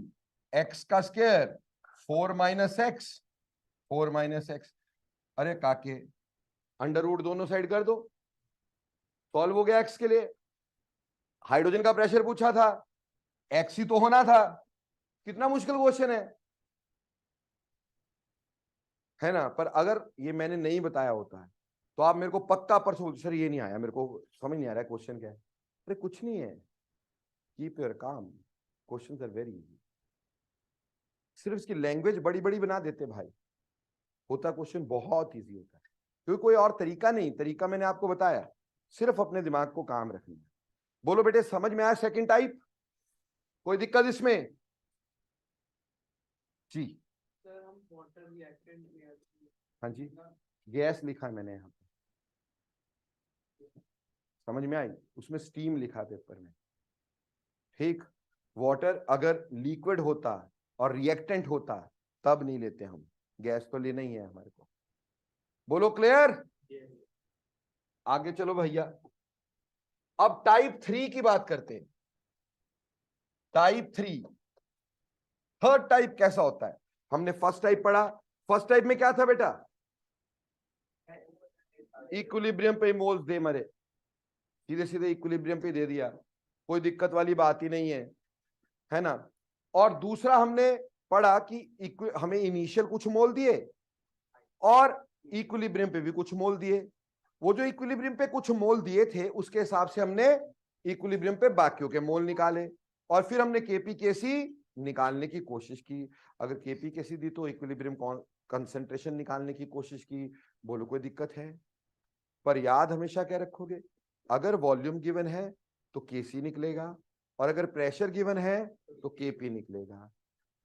x का square 4 minus x 4 minus x, अरे काके अंडर रूट दोनों साइड कर दो, सॉल्व हो गया x के लिए। हाइड्रोजन का प्रेशर पूछा था, x ही तो होना था, कितना मुश्किल क्वेश्चन है ना। पर अगर ये मैंने नहीं बताया होता है तो आप मेरे को पक्का परसों, सर ये नहीं आया, मेरे को समझ नहीं आ रहा है क्वेश्चन क्या है, अरे कुछ नहीं है, कीप योर काम, क्वेश्चंस आर वेरी इजी। सिर्फ इसकी लैंग्वेज बड़ी बड़ी बना देते भाई, होता क्वेश्चन बहुत इजी होता है, क्योंकि कोई और तरीका नहीं, तरीका मैंने आपको बताया, सिर्फ अपने दिमाग को काम रखना है। बोलो बेटे समझ में आया सेकंड टाइप, कोई दिक्कत इसमें? जी सर हम वाटर रिएक्टेंट हाँ जी, गैस लिखा है मैंने यहाँ पे, समझ में आई? उसमें स्टीम लिखा है पेपर में, ठीक। वाटर अगर लिक्विड होता और रिएक्टेंट होता तब नहीं लेते हम, गैस तो लेना ही है हमारे को। बोलो क्लियर? आगे चलो भैया, अब टाइप 3 की बात करते हैं। टाइप 3, थर्ड टाइप कैसा होता है? हमने फर्स्ट टाइप पढ़ा, फर्स्ट टाइप में क्या था बेटा? इक्विलिब्रियम पे मोल्स दे मरे, सीधे सीधे इक्विलिब्रियम पे दे दिया, कोई दिक्कत वाली बात ही नहीं है ना। और दूसरा हमने पढ़ा कि हमें इनिशियल कुछ मोल दिए और इक्विलिब्रियम पे भी कुछ मोल दिए। वो जो इक्विलिब्रियम पे कुछ मोल दिए थे उसके हिसाब से हमने इक्विलिब्रियम पे बाकियों के मोल निकाले, और फिर हमने केपी केसी निकालने की कोशिश की। अगर केपी केसी दी तो इक्विलिब्रियम कंसंट्रेशन निकालने की कोशिश की। बोलो कोई दिक्कत है? पर याद हमेशा क्या रखोगे, अगर वॉल्यूम गिवन है तो केसी निकलेगा, और अगर प्रेशर गिवन है तो केपी निकलेगा।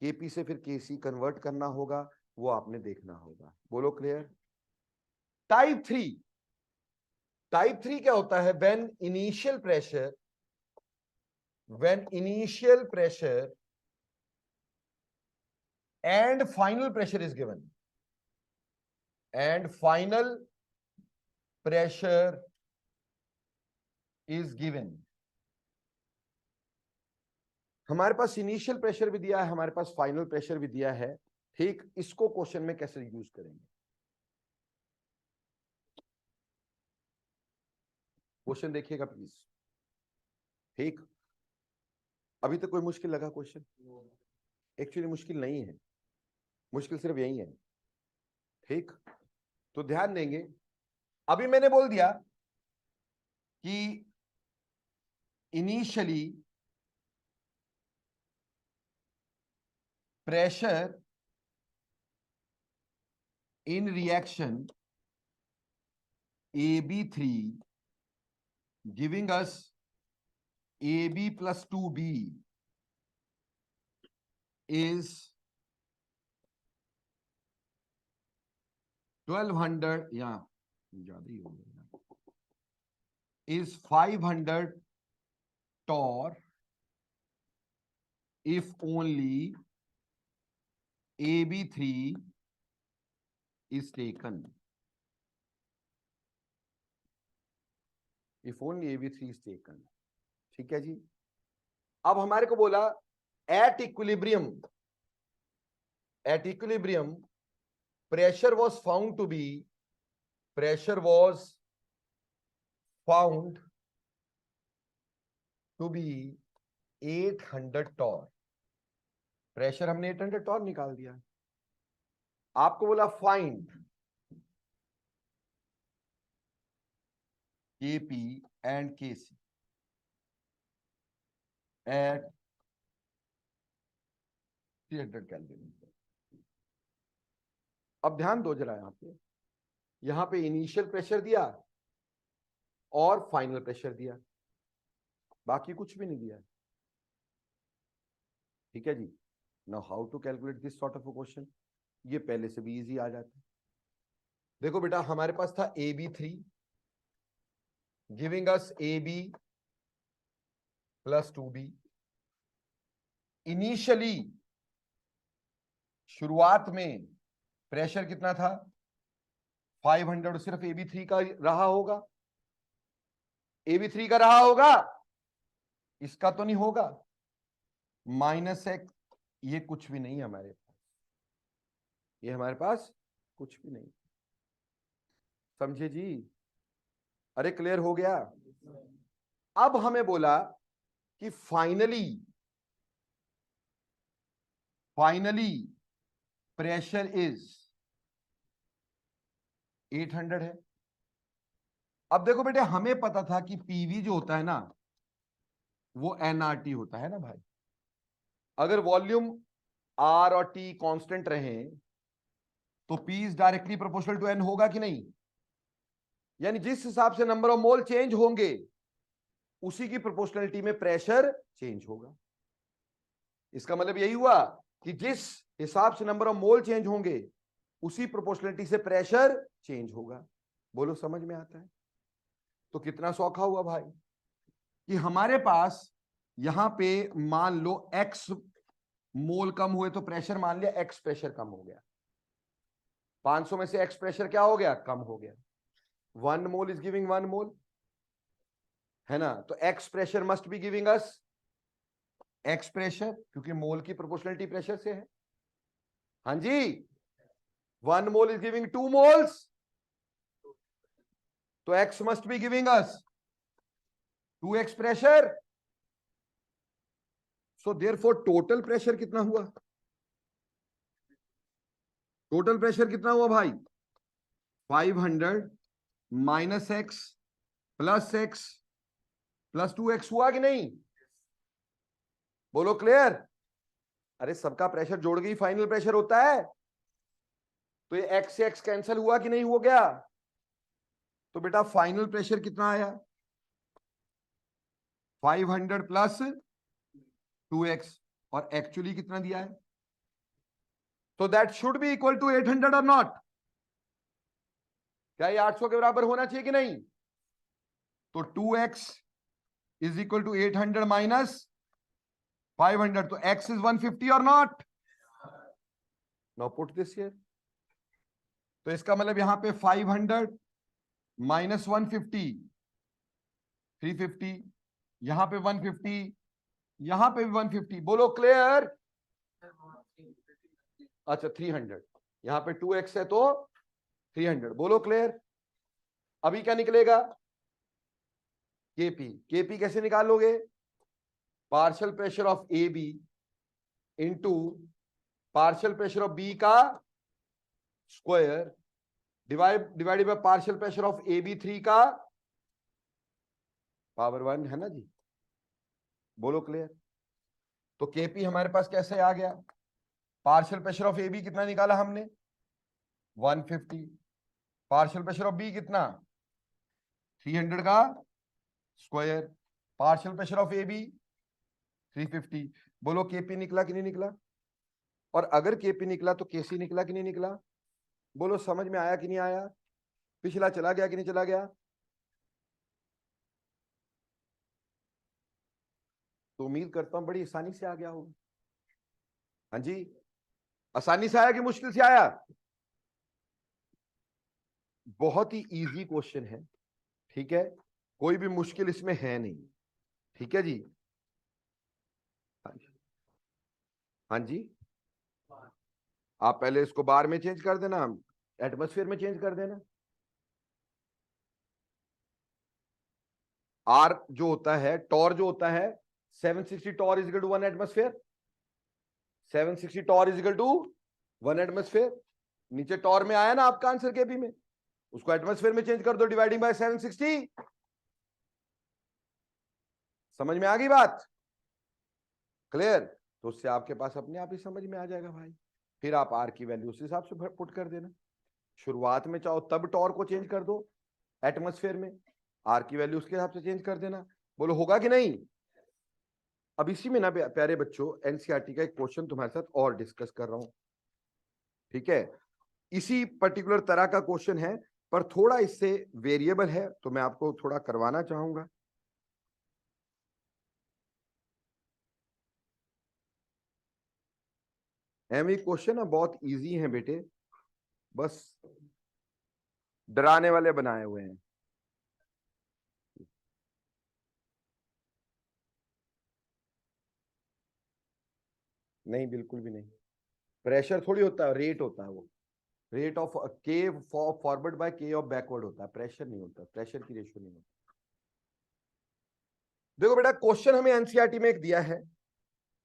केपी से फिर केसी कन्वर्ट करना होगा, वो आपने देखना होगा। बोलो क्लियर? टाइप 3, टाइप 3 क्या होता है? When initial pressure and final pressure is given, and final pressure is given। हमारे पास इनिशियल प्रेशर भी दिया है, हमारे पास फाइनल प्रेशर भी दिया है, ठीक। इसको क्वेश्चन में कैसे यूज करेंगे? क्वेश्चन देखिएगा प्लीज, ठीक। अभी तक कोई मुश्किल लगा क्वेश्चन? एक्चुअली मुश्किल नहीं है, मुश्किल सिर्फ यही है, ठीक। तो ध्यान देंगे, अभी मैंने बोल दिया कि initially pressure in reaction AB3 giving us AB plus 2B is 1200, या ज्यादा ही हो गया, is 500 torr if only AB3 is taken, if only AB3 is taken, ठीक है जी। अब हमारे को बोला एट इक्विलिब्रियम pressure was found to be 800 torr। प्रेशर हमने 800 टॉर निकाल दिया। आपको बोला find KP and KC at 300 Kelvin. अब ध्यान दो जरा, यहां पे इनिशियल प्रेशर दिया और फाइनल प्रेशर दिया, बाकी कुछ भी नहीं दिया, ठीक है जी। Now how to calculate this sort of a question? ये पहले से भी इजी आ जाता है। देखो बेटा, हमारे पास था AB3 giving us AB plus 2B। Initially शुरुआत में प्रेशर कितना था? 500, सिर्फ AB3 का रहा होगा, AB3 का रहा होगा, इसका तो नहीं होगा। -x, ये कुछ भी नहीं है हमारे पास, ये हमारे पास कुछ भी नहीं, समझे जी? अरे क्लियर हो गया? अब हमें बोला कि फाइनली प्रेशर इज 800 है। अब देखो बेटे, हमें पता था कि पीवी जो होता है ना वो एनआरटी होता है ना भाई। अगर वॉल्यूम आर और टी कांस्टेंट रहें तो P is directly proportional to N होगा कि नहीं? यानी जिस हिसाब से नंबर ऑफ मोल चेंज होंगे उसी की प्रोपोर्शनलिटी में प्रेशर चेंज होगा। इसका मतलब यही हुआ कि जिस हिसाब से नंबर ऑफ मोल चेंज होंगे उसी प्रोपोर्शनलिटी से प्रेशर चेंज होगा। बोलो समझ में आता है? तो कितना सौखा हुआ भाई कि हमारे पास यहां पे मान लो एक्स मोल कम हुए तो प्रेशर मान लिया एक्स प्रेशर कम हो गया। 500 में से एक्स प्रेशर क्या हो गया? कम हो गया। 1 मोल इज गिविंग 1 मोल, है ना? तो x pressure must be giving us x pressure, क्योंकि मोल की प्रोपोर्शनलिटी प्रेशर से है। हाँ जी, 1 मोल इज गिविंग 2 मोल्स, तो x must be giving us 2x pressure. So therefore total pressure कितना हुआ? टोटल प्रेशर कितना हुआ भाई? 500 minus x plus x plus 2x हुआ कि नहीं? बोलो क्लियर? अरे सबका प्रेशर जोड़ के ही फाइनल प्रेशर होता है। तो ये x से x कैंसिल हुआ कि नहीं हो गया? तो बेटा फाइनल प्रेशर कितना आया? 500 प्लस 2x, और एक्चुअली कितना दिया है? तो that should be equal to 800 और नॉट? क्या ये 800 के बराबर होना चाहिए कि नहीं? तो 2x is equal to 800 minus 500, तो x इज 150 और not? Now put this here. तो इसका मतलब यहां पे 500 माइनस 150 350, यहां पे 150, यहां पे भी 150। बोलो क्लियर? अच्छा 300, यहां पे 2x है तो 300। बोलो क्लियर? अभी क्या निकलेगा? केपी। केपी कैसे निकालोगे? Partial pressure of A B into partial pressure of B का square divided by partial pressure of A B 3 का पावर 1, है ना जी? बोलो क्लियर? तो केपी हमारे पास कैसे आ गया? Partial pressure of A B कितना निकाला हमने? 150। पार्शियल प्रेशर ऑफ बी कितना? 300 का square. Partial pressure of A B 350। बोलो केपी निकला कि नहीं निकला? और अगर केपी निकला तो केसी निकला कि नहीं निकला? बोलो समझ में आया कि नहीं आया? पिछला चला गया कि नहीं चला गया? तो उम्मीद करता हूं बड़ी आसानी से आ गया होगा। हाँ जी, आसानी से आया कि मुश्किल से आया? बहुत ही इजी क्वेश्चन है, ठीक है? कोई भी मुश्किल इसमें है नहीं, ठीक है जी? हाँ जी, हाँ जी। आप पहले इसको बार में चेंज कर देना, एटमॉस्फेयर में चेंज कर देना। आर जो होता है, टॉर जो होता है, 760 torr is equal to 1 atmosphere. 760 torr is equal to 1 atmosphere. नीचे टॉर में आया ना आपका आंसर केपी में, उसको एटमॉस्फेयर में चेंज कर दो डिवाइडिंग बाय 760। समझ में आ गई बात? क्लियर? तो उससे आपके पास अपने आप ही समझ में आ जाएगा भाई। फिर आप आर की वैल्यू उस हिसाब से पुट कर देना। शुरुआत में चाहो तब टॉर को चेंज कर दो एटमॉस्फेयर में, आर की वैल्यू उसके हिसाब से चेंज कर देना। बोलो होगा कि नहीं? अब इसी में ना प्यारे बच्चों एनसीईआरटी का एक क्वेश्चन तुम्हारे साथ और डिस्कस कर रहा हूं, ठीक है? इसी पर्टिकुलर तरह का क्वेश्चन है पर थोड़ा इससे वेरिएबल है, तो मैं आपको थोड़ा करवाना चाहूंगा। एमई क्वेश्चन बहुत इजी है बेटे, बस डराने वाले बनाए हुए हैं। नहीं, बिल्कुल भी नहीं। प्रेशर थोड़ी होता है, रेट होता है। वो रेट ऑफ के फॉरवर्ड बाय के ऑफ बैकवर्ड होता है, प्रेशर नहीं होता। प्रेशर की रेशियो नहीं होता। देखो बेटा क्वेश्चन हमें एनसीईआरटी में एक दिया है,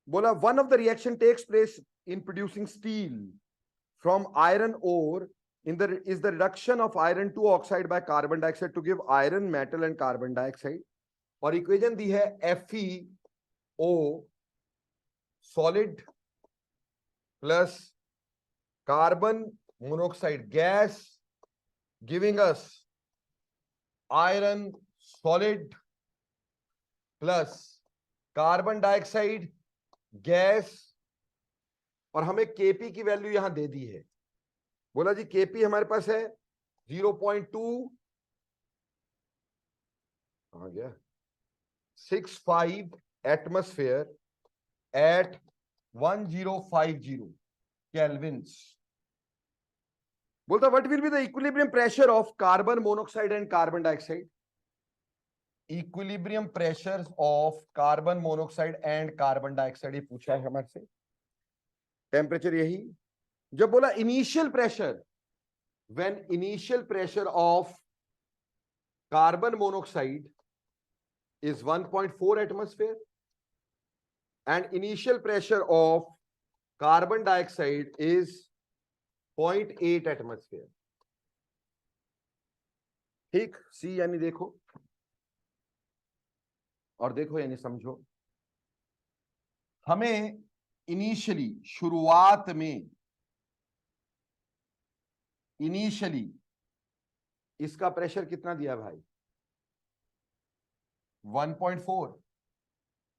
बोला one of the reaction takes place in producing steel from iron ore in the is the reduction of iron 2 oxide by carbon dioxide to give iron metal and carbon dioxide। और equation दी है FeO solid plus carbon monoxide gas giving us iron solid plus carbon dioxide gas, और हमें KP की value यहां दे दी है। बोला जी KP हमारे पास है 0.2 आ गया 65 एटमॉस्फेयर एट 1050 केल्विन्स। बोलता what will be the equilibrium pressure of carbon monoxide and carbon dioxide. Equilibrium pressure of carbon monoxide and carbon dioxide ये पूछा है हमारे से। टेम्परेचर यही। जब बोला initial pressure, when initial pressure of carbon monoxide is 1.4 atmosphere and initial pressure of carbon dioxide is 0.8 atmosphere। ठीक, सी यानी देखो और देखो यानी समझो। हमें इनिशियली शुरुआत में इनिशियली इसका प्रेशर कितना दिया भाई 1.4,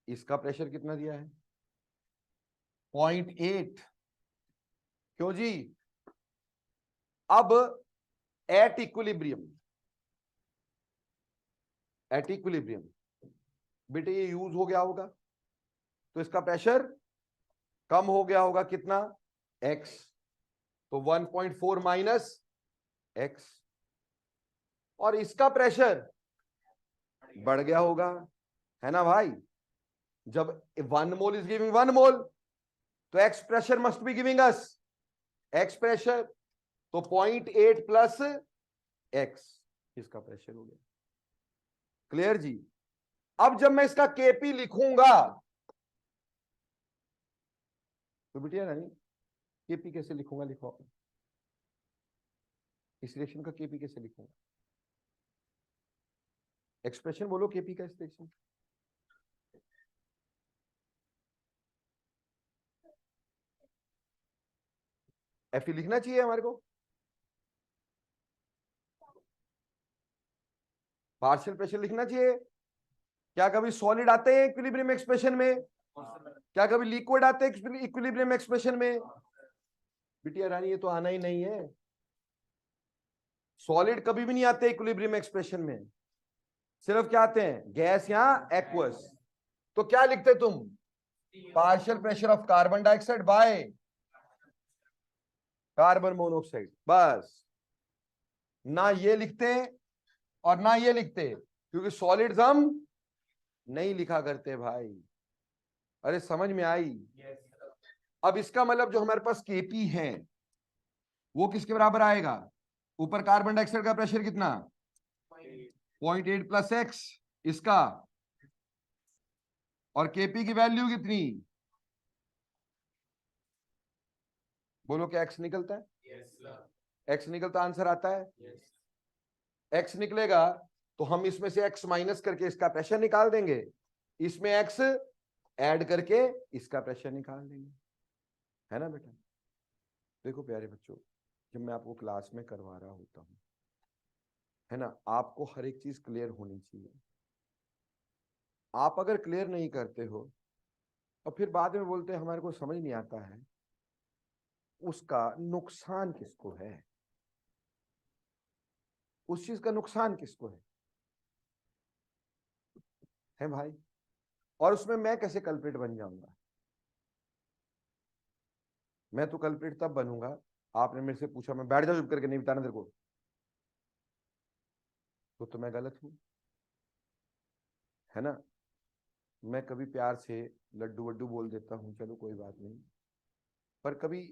इसका प्रेशर कितना दिया है 0.8। क्यों जी? अब एट इक्विलिब्रियम बेटे ये यूज हो गया होगा तो इसका प्रेशर कम हो गया होगा कितना x, तो 1.4 माइनस x, और इसका प्रेशर बढ़ गया होगा, है ना भाई। जब 1 मोल इज गिविंग 1 मोल तो x pressure must be giving us x pressure, तो 0.8 प्लस x इसका प्रेशर हो गया। क्लियर जी? अब जब मैं इसका केपी लिखूंगा तो बिटिया रानी केपी कैसे लिखूंगा, लिखो इस रिएक्शन का केपी कैसे लिखूंगा, एक्सप्रेशन बोलो केपी का एक्सप्रेशन। एफई लिखना चाहिए हमारे को, पार्शियल प्रेशर लिखना चाहिए। क्या कभी सॉलिड आते हैं इक्विलिब्रियम एक्सप्रेशन में? क्या कभी लिक्विड आते हैं इक्विलिब्रियम एक्सप्रेशन में? बिटिया रानी ये तो आना ही नहीं है। सॉलिड कभी भी नहीं आते इक्विलिब्रियम एक्सप्रेशन में, सिर्फ क्या आते हैं गैस या एक्वस। तो क्या लिखते तुम? Partial pressure of carbon dioxide by carbon monoxide, बस। ना ये लिखते और ना ये लिखते, क्योंकि सॉलिड्स हम नहीं लिखा करते भाई। अरे समझ में आई? अब इसका मतलब जो हमारे पास केपी है वो किसके बराबर आएगा? ऊपर कार्बन डाइऑक्साइड का प्रेशर कितना 0.8 प्लस एक्स इसका, और केपी की वैल्यू कितनी? बोलो क्या एक्स निकलता है? एक्स निकलता आंसर आता है। एक्स निकलेगा तो हम इसमें से एक्स माइनस करके इसका प्रेशर निकाल देंगे, इसमें एक्स ऐड करके इसका प्रेशर निकाल देंगे, है ना बेटा। देखो प्यारे बच्चों, जब मैं आपको क्लास में करवा रहा होता हूं, है ना, आपको हर एक चीज क्लियर होनी चाहिए। आप अगर क्लियर नहीं करते हो और फिर बाद में बोलते हैं हमारे को समझ नहीं आता है, उसका नुकसान किसको है? उस चीज का नुकसान किसको है भाई? और उसमें मैं कैसे कल्प्रिट बन जाऊंगा? मैं तो कल्प्रिट तब बनूंगा, आपने मेरे से पूछा, मैं बैठ जाऊं चुप करके, नहीं बताना तेरे को, तो मैं गलत हूं, है ना। मैं कभी प्यार से लड्डू वड्डू बोल देता हूं, चलो कोई बात नहीं, पर कभी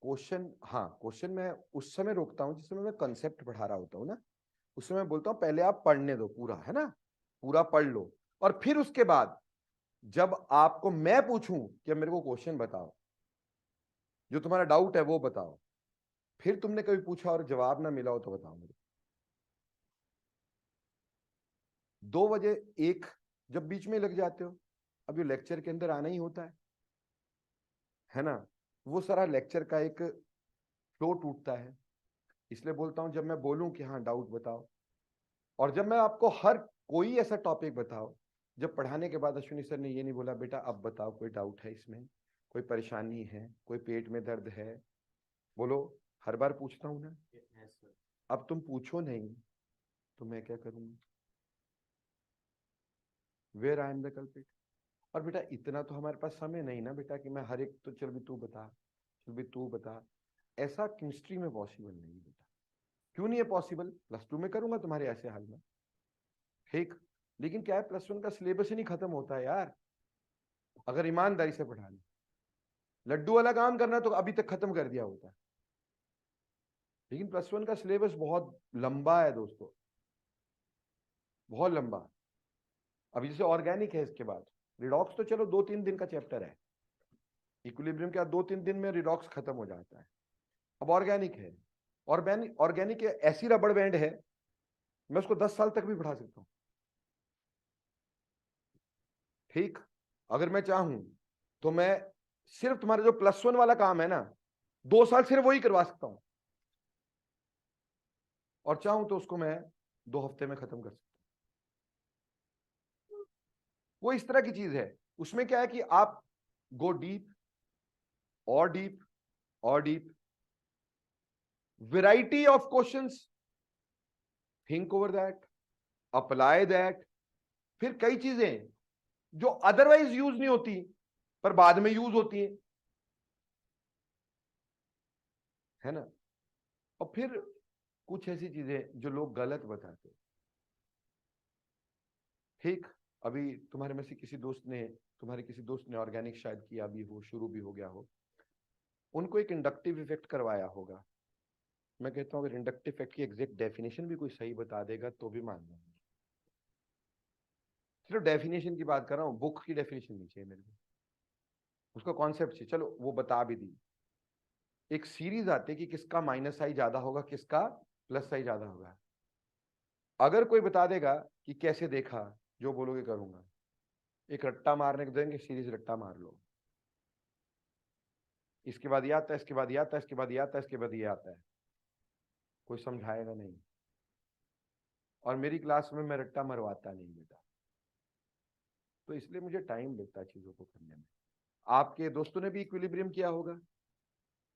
क्वेश्चन, हाँ क्वेश्चन मैं उस समय रोकता हूं जिस समय मैं कंसेप्ट पढ़ा रहा होता हूँ ना, उस समय बोलता हूँ पहले आप पढ़ने दो पूरा, है ना, पूरा पढ़ लो, और फिर उसके बाद जब आपको मैं पूछूं कि मेरे को क्वेश्चन बताओ, जो तुम्हारा डाउट है वो बताओ, फिर तुमने कभी पूछा और जवाब ना मिला हो तो बताओ मुझे। 2 बजे एक जब बीच में लग जाते हो, अब ये लेक्चर के अंदर आना ही होता है ना। वो सारा लेक्चर का एक फ्लो टूटता है। इसलिए बोलता हूं जब मैं बोलूं कि हाँ डाउट बताओ, और जब मैं आपको हर कोई ऐसा टॉपिक बताओ, जब पढ़ाने के बाद अश्विनी सर ने ये नहीं बोला बेटा अब बताओ कोई डाउट है इसमें, कोई परेशानी है, कोई पेट में दर्द है, बोलो, हर बार पूछता हूं ना। अब तुम पूछो नहीं तो मैं क्या करूंगा? Where I am the culprit. और बेटा इतना तो हमारे पास समय नहीं ना बेटा कि मैं हर एक तो चल भी तू बता, चल भी तू बता। ऐसा केमिस्ट्री में पॉसिबल नहीं बेटा। क्यों नहीं है पॉसिबल? +2 में करूंगा तुम्हारे ऐसे हाल में, ठीक। लेकिन क्या है, +1 का सिलेबस ही नहीं खत्म होता है यार, अगर ईमानदारी से पढ़ा ले। लड्डू वाला काम करना तो अभी तक खत्म कर दिया होता है, लेकिन +1 का सिलेबस बहुत लंबा है दोस्तों, बहुत लंबा। अभी जैसे ऑर्गेनिक है, इसके बाद रिडॉक्स तो चलो 2-3 दिन का चैप्टर है, इक्विलिब्रियम का 2-3 दिन में रिडॉक्स खत्म हो जाता है। अब ऑर्गेनिक है, ऑर्गेनिक ऐसी रबड़ बैंड है, मैं उसको 10 साल तक भी पढ़ा सकता हूं, ठीक। अगर मैं चाहूं तो मैं सिर्फ तुम्हारा जो +1 वाला काम है ना, 2 साल सिर्फ वही करवा सकता हूं, और चाहूं तो उसको मैं 2 हफ्ते में खत्म कर सकता हूं। वो इस तरह की चीज है। उसमें क्या है कि आप गो डीप और डीप और deep, variety of questions, think over that, apply that. फिर कई चीजें जो अदरवाइज यूज नहीं होती पर बाद में यूज होती है ना। और फिर कुछ ऐसी चीजें जो लोग गलत बताते, ठीक। अभी तुम्हारे में से किसी दोस्त ने, तुम्हारे किसी दोस्त ने ऑर्गेनिक शायद किया भी हो, शुरू भी हो गया हो, उनको एक इंडक्टिव इफेक्ट करवाया होगा। मैं कहता हूं अगर इंडक्टिव इफेक्ट की एग्जैक्ट डेफिनेशन भी कोई सही बता देगा तो भी मान लूंगा। सिर्फ डेफिनेशन की बात कर रहा हूं, बुक की डेफिनेशन नहीं चाहिए मेरे को, उसका कॉन्सेप्ट चाहिए। चलो वो बता भी दी, एक सीरीज आती है कि किसका -i ज्यादा होगा, किसका +i ज्यादा होगा। अगर कोई बता देगा कि कैसे देखा, जो बोलोगे करूंगा, एक रट्टा मारने को देंगे, सीरीज रट्टा मार लो, इसके बाद ये आता है, इसके बाद ये आता है, इसके बाद ये आता है, इसके बाद ये आता है, कोई समझाएगा नहीं। और मेरी क्लास में मैं रट्टा मरवाता नहीं बेटा, तो इसलिए मुझे टाइम लगता है चीजों को करने में। आपके दोस्तों ने भी इक्विलिब्रियम किया होगा,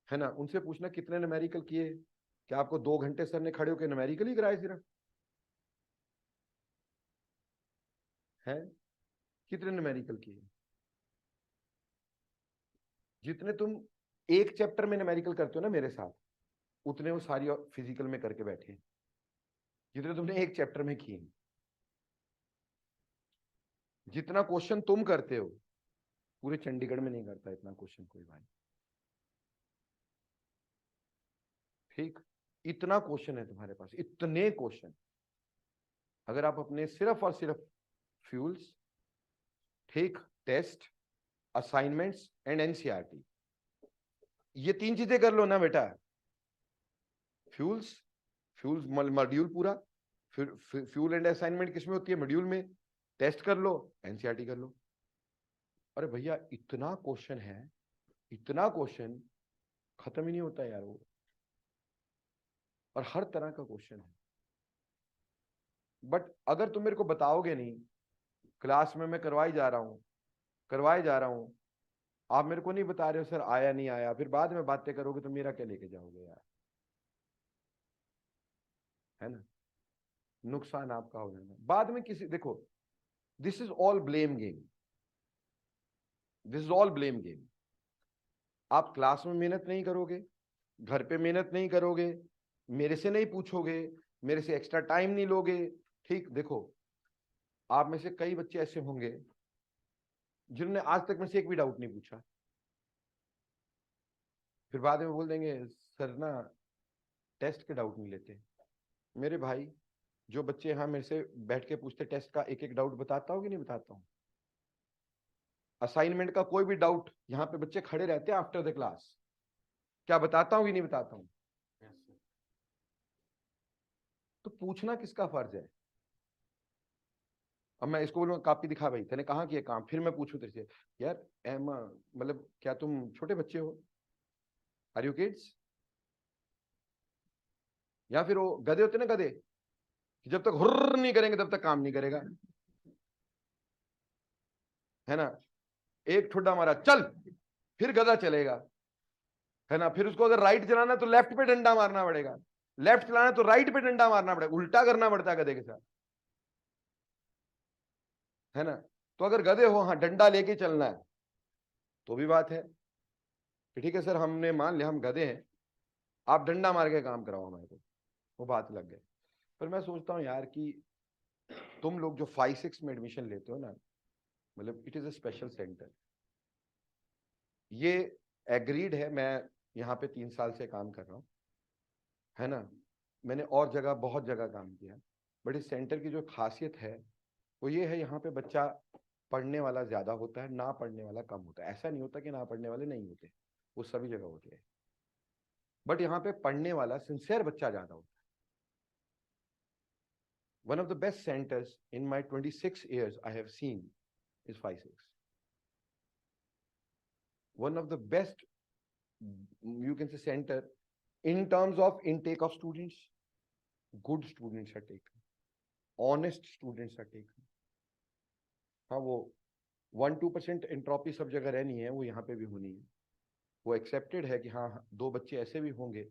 है ना, उनसे पूछना कितने न्यूमेरिकल किए। क्या आपको 2 घंटे सर ने खड़े होकर न्यूमेरिकल ही कराए सिर्फ? है, कितने न्यूमेरिकल किए? जितने तुम एक चैप्टर में न्यूमेरिकल करते हो ना मेरे साथ, उतने वो सारी फिजिकल में करके बैठे हैं, जितने तुमने एक चैप्टर में किए। जितना क्वेश्चन तुम करते हो पूरे चंडीगढ़ में नहीं करता इतना क्वेश्चन कोई भाई, ठीक। इतना क्वेश्चन है तुम्हारे पास, इतने क्वेश्चन। अगर आप अपने सिर्फ और सिर्फ फ्यूल्स, ठीक, टेस्ट, असाइनमेंट्स एंड एनसीईआरटी, ये 3 चीजें कर लो ना बेटा, फ्यूल्स, फ्यूल्स मॉड्यूल पूरा, फिर फ्यूल एंड असाइनमेंट किसमें होती है? मॉड्यूल में। टेस्ट कर लो, एनसीईआरटी कर लो। अरे भैया इतना क्वेश्चन है, इतना क्वेश्चन, खत्म ही नहीं होता यार वो, और हर तरह का क्वेश्चन है। बट अगर तुम मेरे को बताओगे नहीं, क्लास में मैं करवाई जा रहा हूं, करवाए जा रहा हूं, आप मेरे को नहीं बता रहे हो सर आया नहीं आया, फिर बाद में बातें करोगे तो मेरा क्या लेके जाओगे यार, है ना। नुकसान आपका हो जाना बाद में किसी, देखो this is all blame game, this is all blame game. आप क्लास में मेहनत नहीं करोगे, घर पे मेहनत नहीं करोगे, मेरे से नहीं पूछोगे, मेरे से एक्स्ट्रा टाइम नहीं लोगे, ठीक। देखो आप में से कई बच्चे ऐसे होंगे जिन्होंने आज तक में से एक भी डाउट नहीं पूछा, फिर बाद में बोल देंगे सर ना टेस्ट के डाउट नहीं लेते। मेरे भाई जो बच्चे यहाँ मेरे से बैठ के पूछते टेस्ट का एक एक डाउट बताता हूँ कि नहीं बताता हूँ? असाइनमेंट का कोई भी डाउट यहाँ पे बच्चे खड़े रहते हैं आफ्टर द क्लास, क्या बताता हूँ कि नहीं बताता हूँ? तो पूछना किसका फर्ज है? अब मैं इसको बोलूँ कॉपी दिखा भाई, तूने कहाँ किया काम, फिर मैं पूछूं तेरे से यार एम मतलब क्या तुम छोटे बच्चे हो? Are you kids? या फिर वो गधे होते ना, गधे, जब तक हुर्र नहीं करेंगे तब तक काम नहीं करेगा, है ना? एक ठुड्डा मारा, चल, फिर गधा चलेगा, है ना? फिर उसको अगर राइट चलाना है तो लेफ्ट पे डंडा मारना पड़ेगा, लेफ्ट चलाना है तो राइट पे डंडा मारना पड़ेगा, उल्टा करना पड़ता है गधे के साथ, है ना? तो अगर गधे हो, हाँ, डंडा लेके चलना है तो भी बात है कि ठीक है सर, हमने मान लिया हम गधे हैं, आप डंडा मार के काम कराओ हमारे को, वो बात लग गई। पर मैं सोचता हूँ यार कि तुम लोग जो 5-6 में एडमिशन लेते हो ना, मतलब it is a special centre, ये एग्रीड है, मैं यहाँ पे 3 साल से काम कर रहा हूँ, है ना? मैंने और जगह, बहुत जगह काम किया, बट इस सेंटर की जो खासियत है वो ये है, यहाँ पे बच्चा पढ़ने वाला ज्यादा होता है, ना पढ़ने वाला कम होता है। ऐसा नहीं होता कि ना पढ़ने वाले नहीं होते, वो सभी जगह होते हैं, बट यहाँ पे पढ़ने वाला सिंसियर बच्चा ज्यादा होता है। One of the best centers in my 26 years I have seen is 5-6. One of the best, you can say, center in terms of intake of students. Good students are taken, honest students are taken. हाँ, वो 1-2% entropy सब जगह रहनी है, वो यहाँ पे भी होनी है। वो एक्सेप्टेड है कि हाँ, 2 बच्चे ऐसे भी होंगे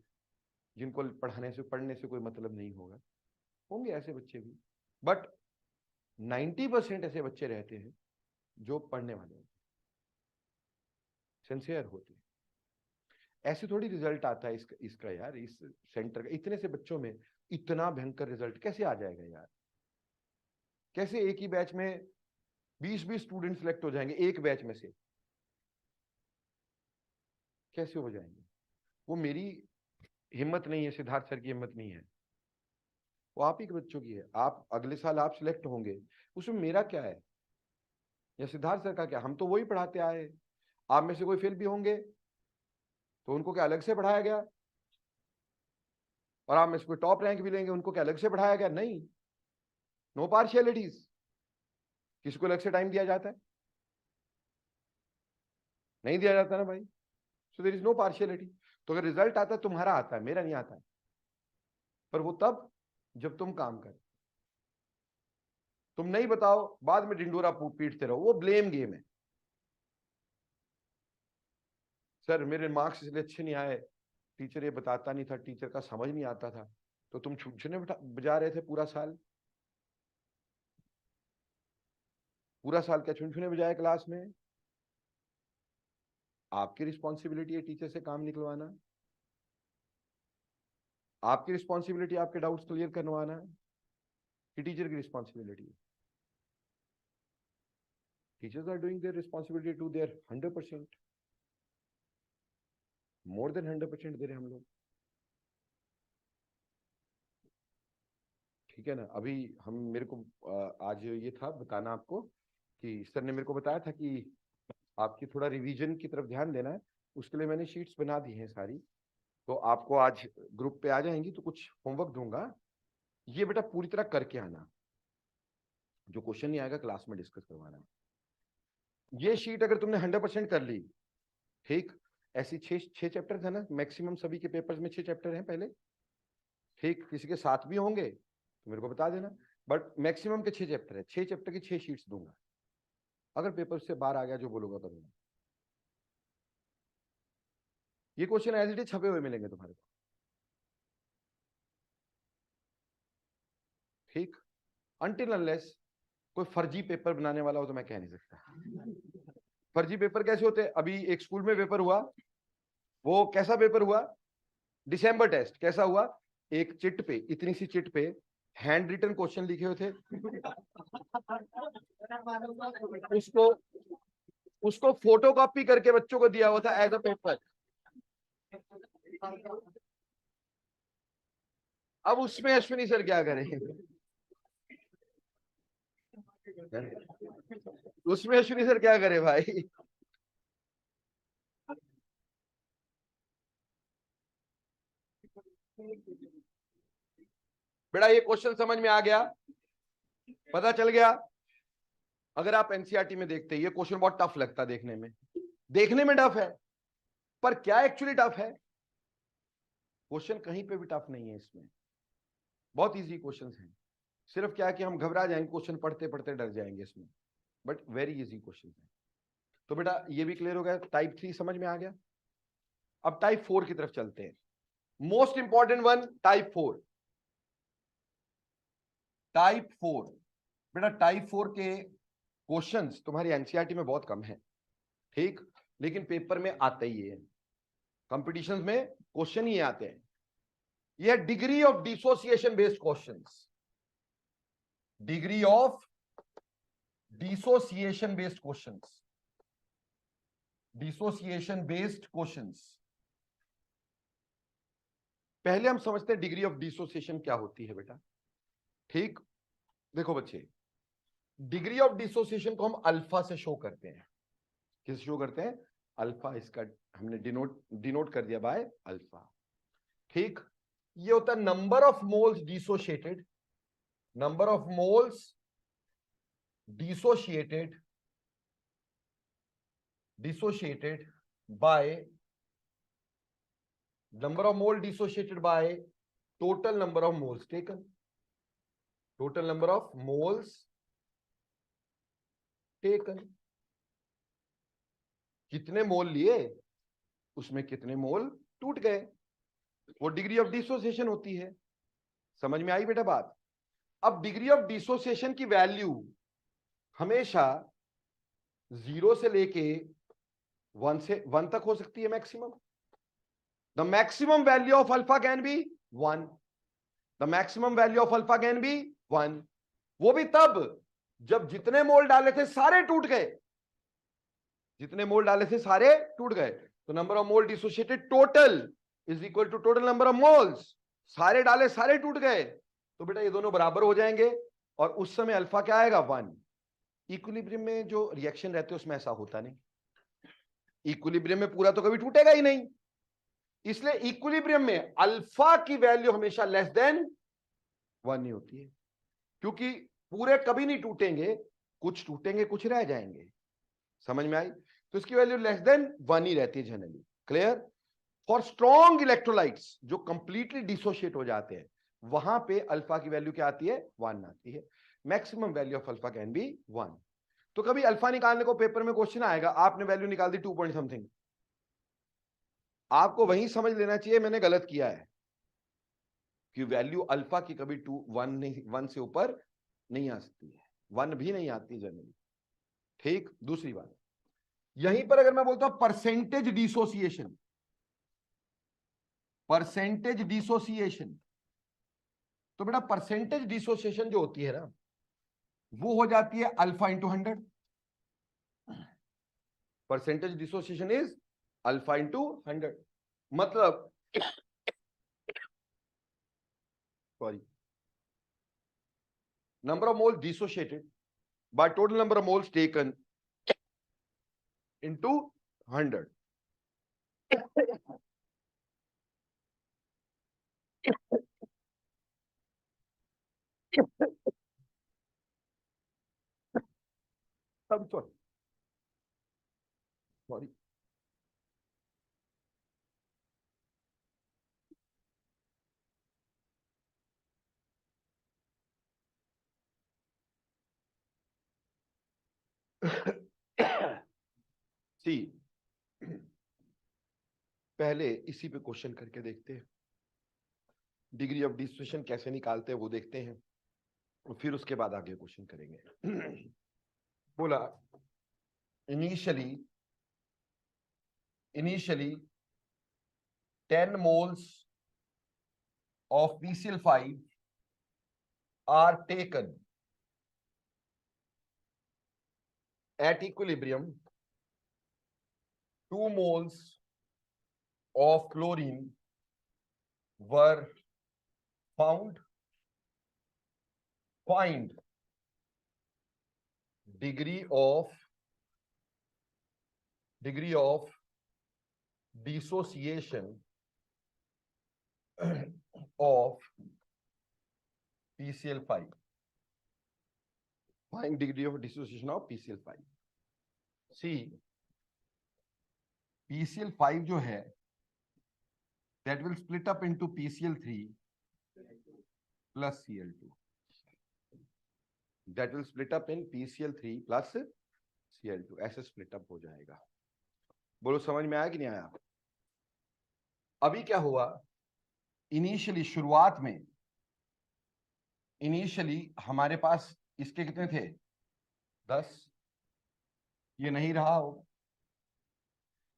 जिनको पढ़ने से कोई मतलब नहीं होगा, होंगे ऐसे बच्चे भी, बट 90% ऐसे बच्चे रहते हैं जो पढ़ने वाले होते हैं, सिंसियर होते हैं। ऐसे थोड़ी रिजल्ट आता है इसका यार, इस सेंटर का इतने से बच्चों में इतना भयंकर रिजल्ट कैसे आ जाएगा यार? कैसे एक ही बैच में 20-20 स्टूडेंट सिलेक्ट हो जाएंगे एक बैच में से? कैसे हो जाएंगे? वो मेरी हिम्मत नहीं है, सिद्धार्थ सर की हिम्मत नहीं है, वो आप ही के बच्चों की है। आप अगले साल आप सिलेक्ट होंगे, उसमें मेरा क्या है या सिद्धार्थ सर का क्या? हम तो वही पढ़ाते आए। आप में से कोई फेल भी होंगे तो उनको क्या अलग से पढ़ाया गया? और आप में से कोई टॉप रैंक भी लेंगे, उनको क्या अलग से पढ़ाया गया? नहीं, नो पार्शियलिटीज। किसी को अलग से टाइम दिया जाता है? नहीं दिया जाता ना भाई। So there is no partiality. तो अगर रिजल्ट आता है, तुम्हारा आता है, मेरा नहीं आता है, पर वो तब जब तुम काम करो। तुम नहीं बताओ, बाद में ढिंडोरा पीटते रहो, वो ब्लेम गेम है। सर मेरे मार्क्स इसलिए अच्छे नहीं आए, टीचर ये बताता नहीं था, टीचर का समझ नहीं आता था। तो तुम छुनछुने बजा रहे थे पूरा साल? पूरा साल क्या छुनछुने बजाए क्लास में? आपकी रिस्पॉन्सिबिलिटी है टीचर से काम निकलवाना, आपकी रिस्पॉन्सिबिलिटी आपके डाउट्स क्लियर करवाना, कि टीचर की रिस्पॉन्सिबिलिटी है? Teachers are doing their responsibility to their 100%, more than 100% दे रहे हम लोग, ठीक है ना? अभी हम, मेरे को आज ये था बताना आपको कि सर ने मेरे को बताया था कि आपकी थोड़ा रिवीजन की तरफ ध्यान देना है, उसके लिए मैंने शीट्स बना दी हैं सारी, तो आपको आज ग्रुप पे आ जाएंगी तो कुछ होमवर्क दूंगा, ये बेटा पूरी तरह करके आना, जो क्वेश्चन नहीं आएगा क्लास में डिस्कस करवाना। ये शीट अगर तुमने 100% कर ली, ठीक, ऐसी 6 चैप्टर है ना मैक्सिमम, सभी के पेपर्स में 6 चैप्टर हैं पहले, ठीक, किसी के 7 भी होंगे तो मेरे को बता देना, बट मैक्सिमम के 6 चैप्टर है, 6 चैप्टर की 6 शीट्स दूंगा। अगर पेपर से बाहर आ गया, जो बोलूंगा करूंगा। ये क्वेश्चन एज इट इज छपे हुए मिलेंगे तुम्हारे को, ठीक, अनटिल अनलेस कोई फर्जी पेपर बनाने वाला हो तो मैं कह नहीं सकता। फर्जी पेपर कैसे होते हैं? अभी एक स्कूल में पेपर हुआ, वो कैसा पेपर हुआ? दिसंबर टेस्ट कैसा हुआ? एक चिट पे, इतनी सी चिट पे हैंड रिटन क्वेश्चन लिखे हुए थे, उसको उसको फोटोकॉपी करके बच्चों को दिया हुआ था एज अ पेपर। अब उसमें अश्विनी सर क्या करें? उसमें अश्विनी सर क्या करे भाई? बेटा ये क्वेश्चन समझ में आ गया, पता चल गया? अगर आप एनसीईआरटी में देखते, ये क्वेश्चन बहुत टफ लगता है देखने में, टफ है, पर क्या एक्चुअली टफ है? क्वेश्चन कहीं पे भी टफ नहीं है इसमें, बहुत इजी क्वेश्चंस हैं। सिर्फ क्या है कि हम घबरा जाएंगे, क्वेश्चन पढ़ते पढ़ते डर जाएंगे इसमें, बट वेरी इजी क्वेश्चन है। तो बेटा ये भी क्लियर हो गया, टाइप 3 समझ में आ गया। अब टाइप 4 की तरफ चलते हैं, most important one type 4। Type 4 बेटा, टाइप 4 के क्वेश्चंस तुम्हारी एनसीईआरटी में बहुत कम है, ठीक, लेकिन पेपर में आते ही है, कंपटीशंस में क्वेश्चन ही आते हैं। यह degree of dissociation based questions, degree of dissociation based questions, dissociation based questions. पहले हम समझते हैं डिग्री ऑफ डिसोसिएशन क्या होती है बेटा, ठीक। देखो बच्चे, डिग्री ऑफ डिसोसिएशन को हम अल्फा से शो करते हैं। किस शो करते हैं? अल्फा, इसका हमने डिनोट कर दिया बाय अल्फा, ठीक। ये होता है number of moles dissociated, number of moles dissociated by number of mole dissociated by total number of moles taken, total number of moles taken। कितने मोल लिए, उसमें कितने मोल टूट गए, वो डिग्री ऑफ डिसोसिएशन होती है। समझ में आई बेटा बात? अब डिग्री ऑफ डिसोसिएशन की वैल्यू हमेशा 0 से लेके 1 तक हो सकती है maximum. The maximum value of alpha can be 1, the maximum value of alpha can be 1। वो भी तब जब जितने मोल डाले थे सारे टूट गए, जितने मोल डाले थे सारे टूट गए। तो number of mole dissociated total is equal to total number of moles, सारे डाले सारे टूट गए, तो बेटा ये दोनों बराबर हो जाएंगे और उस समय अल्फा क्या आएगा? 1। इक्विलिब्रियम में जो रिएक्शन रहते हैं उसमें ऐसा होता नहीं, इक्विलिब्रियम में पूरा तो कभी टूटेगा ही नहीं, इसलिए इक्विलिब्रियम में अल्फा की वैल्यू हमेशा लेस देन 1 ही होती है, क्योंकि पूरे कभी नहीं टूटेंगे, कुछ टूटेंगे कुछ रह जाएंगे। समझ में आई? तो इसकी वैल्यू लेस देन 1 ही रहती है generally. Clear? For strong electrolytes जो कंप्लीटली डिसोशिएट हो जाते हैं, वहां पे अल्फा की वैल्यू क्या आती है? 1 आती है। Maximum value of alpha can be 1। तो कभी अल्फा निकालने को पेपर में क्वेश्चन आएगा, आपने वैल्यू निकाल दी 2 पॉइंट समथिंग, आपको वहीं समझ लेना चाहिए मैंने गलत किया है, कि वैल्यू अल्फा की कभी 1 से ऊपर नहीं आ सकती है, 1 भी नहीं आती जनरली, ठीक। दूसरी बात, यहीं पर अगर मैं बोलता हूं परसेंटेज डिसोसिएशन, परसेंटेज डिसोसिएशन, तो बेटा परसेंटेज डिसोसिएशन जो होती है ना, वो हो जाती है alpha into 100। Percentage dissociation is alpha into 100। मतलब sorry, number of moles dissociated by total number of moles taken into 100। सब सॉरी सॉरी सी, पहले इसी पे क्वेश्चन करके देखते हैं, डिग्री ऑफ डिसोसिएशन कैसे निकालते हैं वो देखते हैं, और फिर उसके बाद आगे क्वेश्चन करेंगे। बोला initially 10 moles of PCl5 are taken at equilibrium, 2 moles of chlorine were found। Find degree of dissociation of PCl5। Find degree of dissociation of PCl5। See, PCl5 जो है that will split up into PCl3 plus Cl2. That will split up in PCl3 plus Cl2. ऐसे split up हो जाएगा। बोलो समझ में आया कि नहीं आया? अभी क्या हुआ, इनिशियली शुरुआत में इनिशियली हमारे पास इसके कितने थे? 10। ये नहीं रहा हो।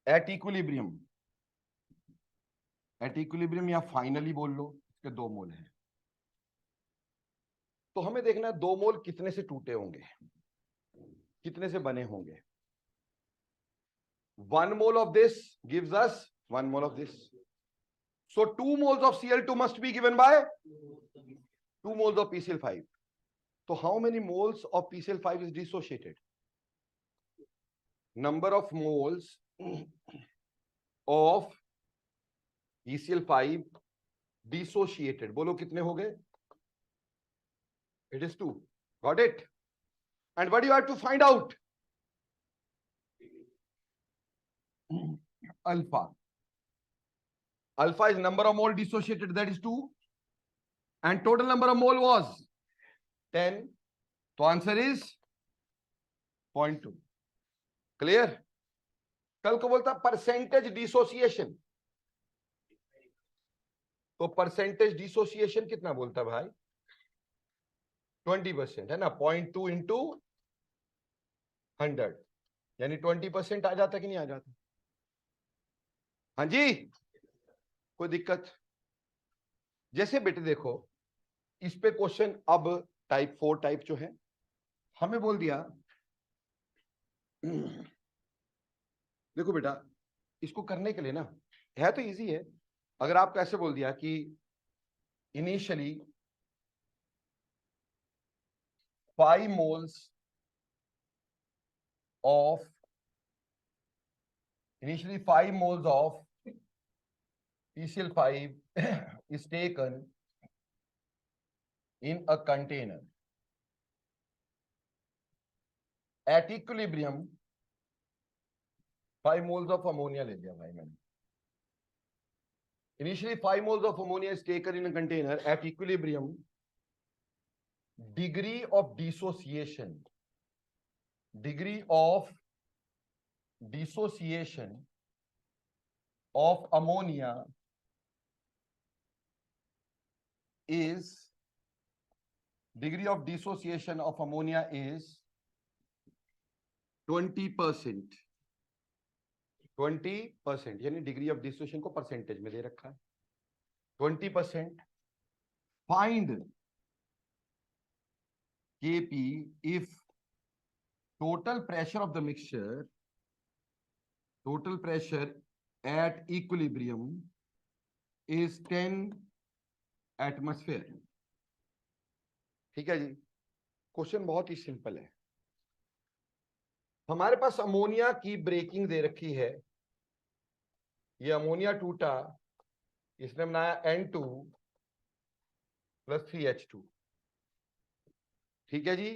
एट इक्विलिब्रियम या फाइनली बोल लो, इसके 2 मोल हैं। तो हमें देखना है 2 मोल कितने से टूटे होंगे, कितने से बने होंगे। 1 mole of this gives us 1 mole of this. So 2 moles of Cl2 must be given by 2 moles of PCl5. So how many moles of PCl5 is dissociated? Number of moles of PCl5 dissociated. बोलो कितने हो गए? It is 2. Got it? And what do you have to find out? Alpha. Alpha is number of mole dissociated, that is 2. And total number of mole was 10. So answer is 0.2. Clear? कल को बोलता percentage dissociation, तो percentage dissociation कितना बोलता भाई? 20% है ना। 0.2 into 100 यानी 20% आ जाता कि नहीं आ जाता? हाँ जी, कोई दिक्कत? जैसे बेटे देखो, इस पे क्वेश्चन अब टाइप 4 टाइप जो है, हमें बोल दिया देखो बेटा, इसको करने के लिए ना है तो इजी है। अगर आपको ऐसे बोल दिया कि initially 5 moles of PCl5 is taken in a container at equilibrium, 5 moles of ammonia ले लिया भाई मैंने। Initially 5 moles of ammonia is taken in a container at equilibrium. Degree of dissociation of ammonia is 20%। 20% यानी degree of dissociation को percentage में दे रखा है 20%। Find Kp if total pressure of the mixture, total pressure at equilibrium is 10 atmosphere। ठीक है जी, question बहुत ही simple है। हमारे पास अमोनिया की ब्रेकिंग दे रखी है, ये अमोनिया टूटा, इसने बनाया N2 + 3H2। ठीक है जी,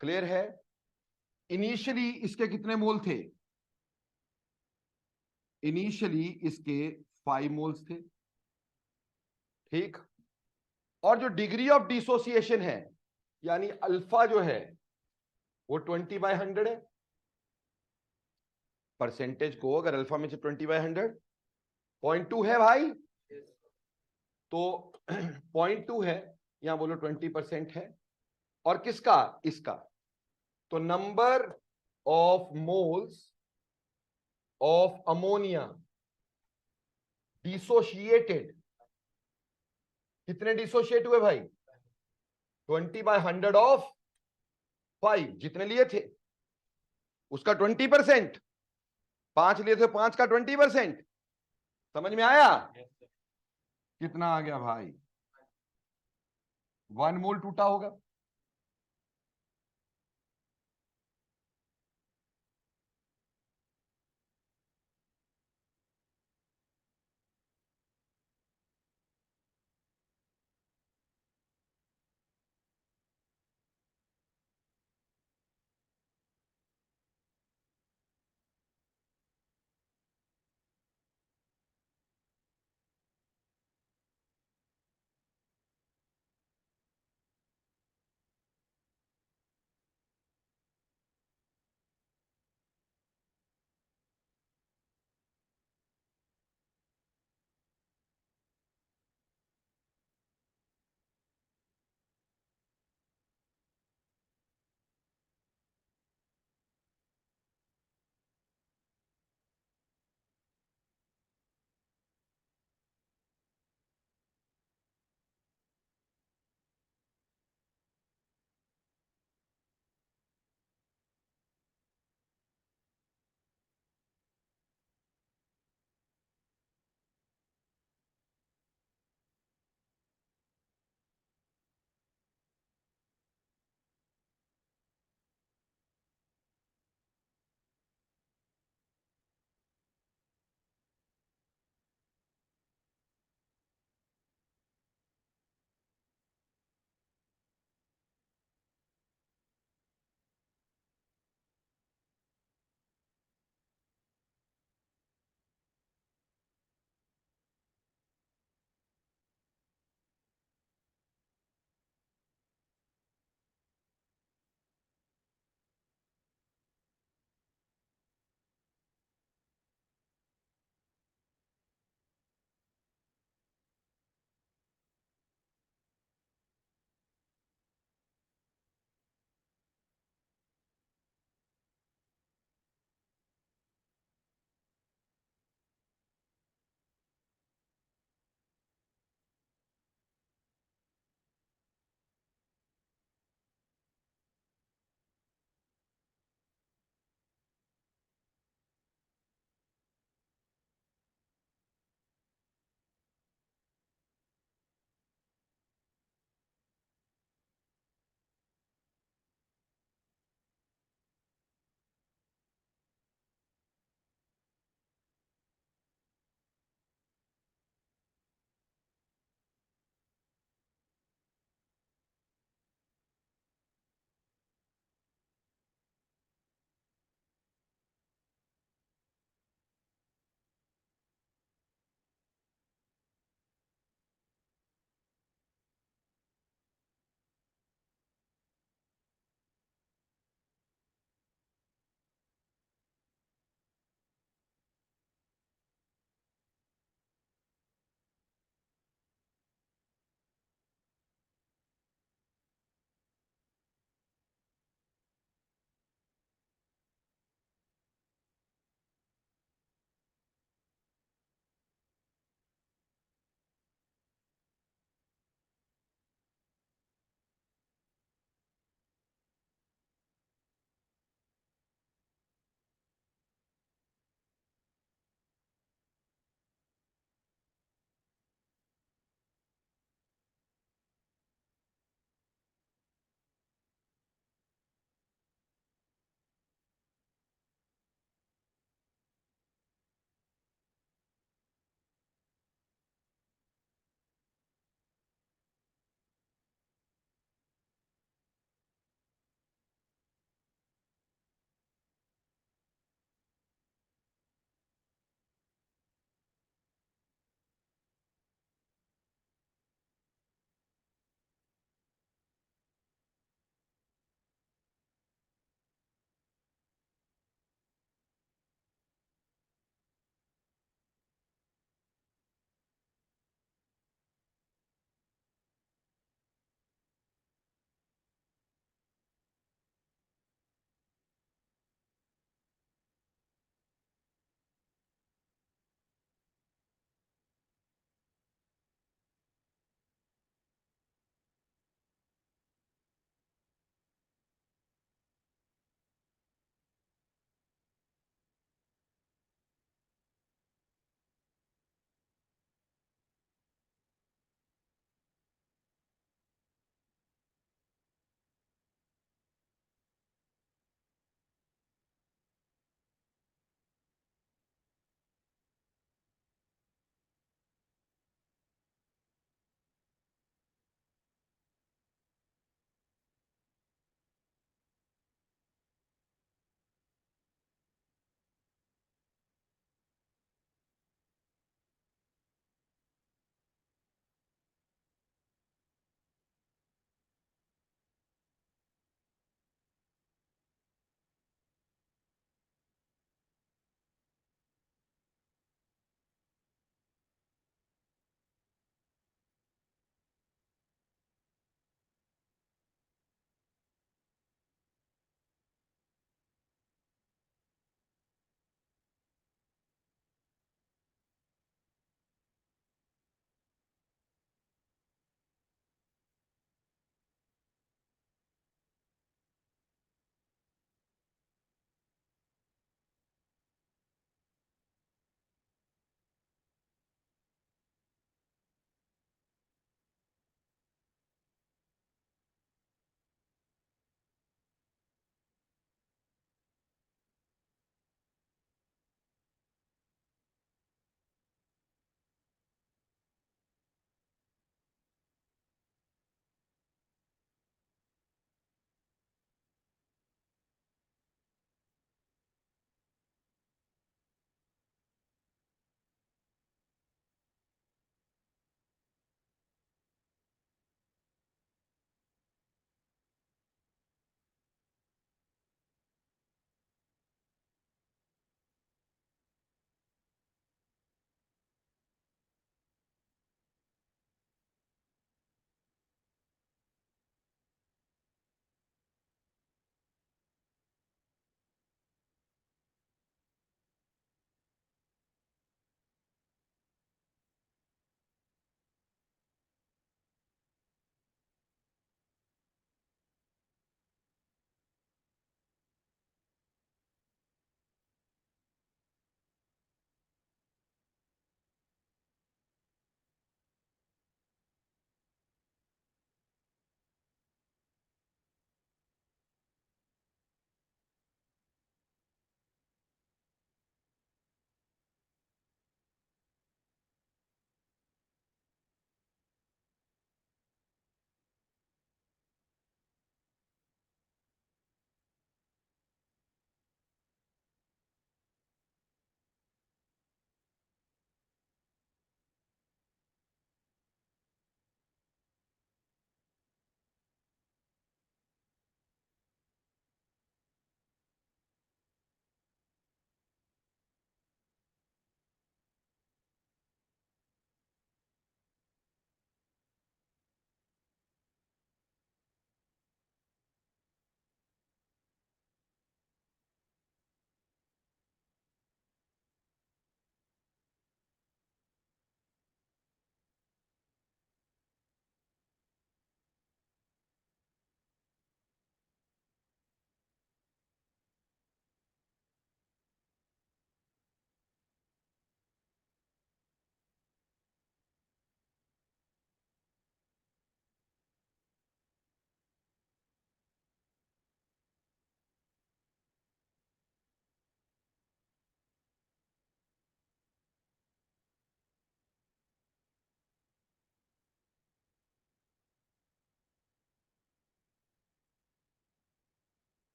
क्लियर है? इनिशियली इसके कितने मोल थे? इनिशियली इसके 5 मोल्स थे। ठीक, और जो डिग्री ऑफ डिसोसिएशन है यानी अल्फा जो है वो 20/100 है। परसेंटेज को अगर अल्फा में से 20/100 0.2 है भाई, तो 0.2 है, यहां बोलो 20% है। और किसका? इसका। तो number of moles of ammonia dissociated, कितने डिसोशिएट हुए भाई? 20/100 ऑफ 5, जितने लिए थे उसका 20%। 5 लिए थे, 5 का 20%। समझ में आया? कितना आ गया भाई? 1 मोल टूटा होगा।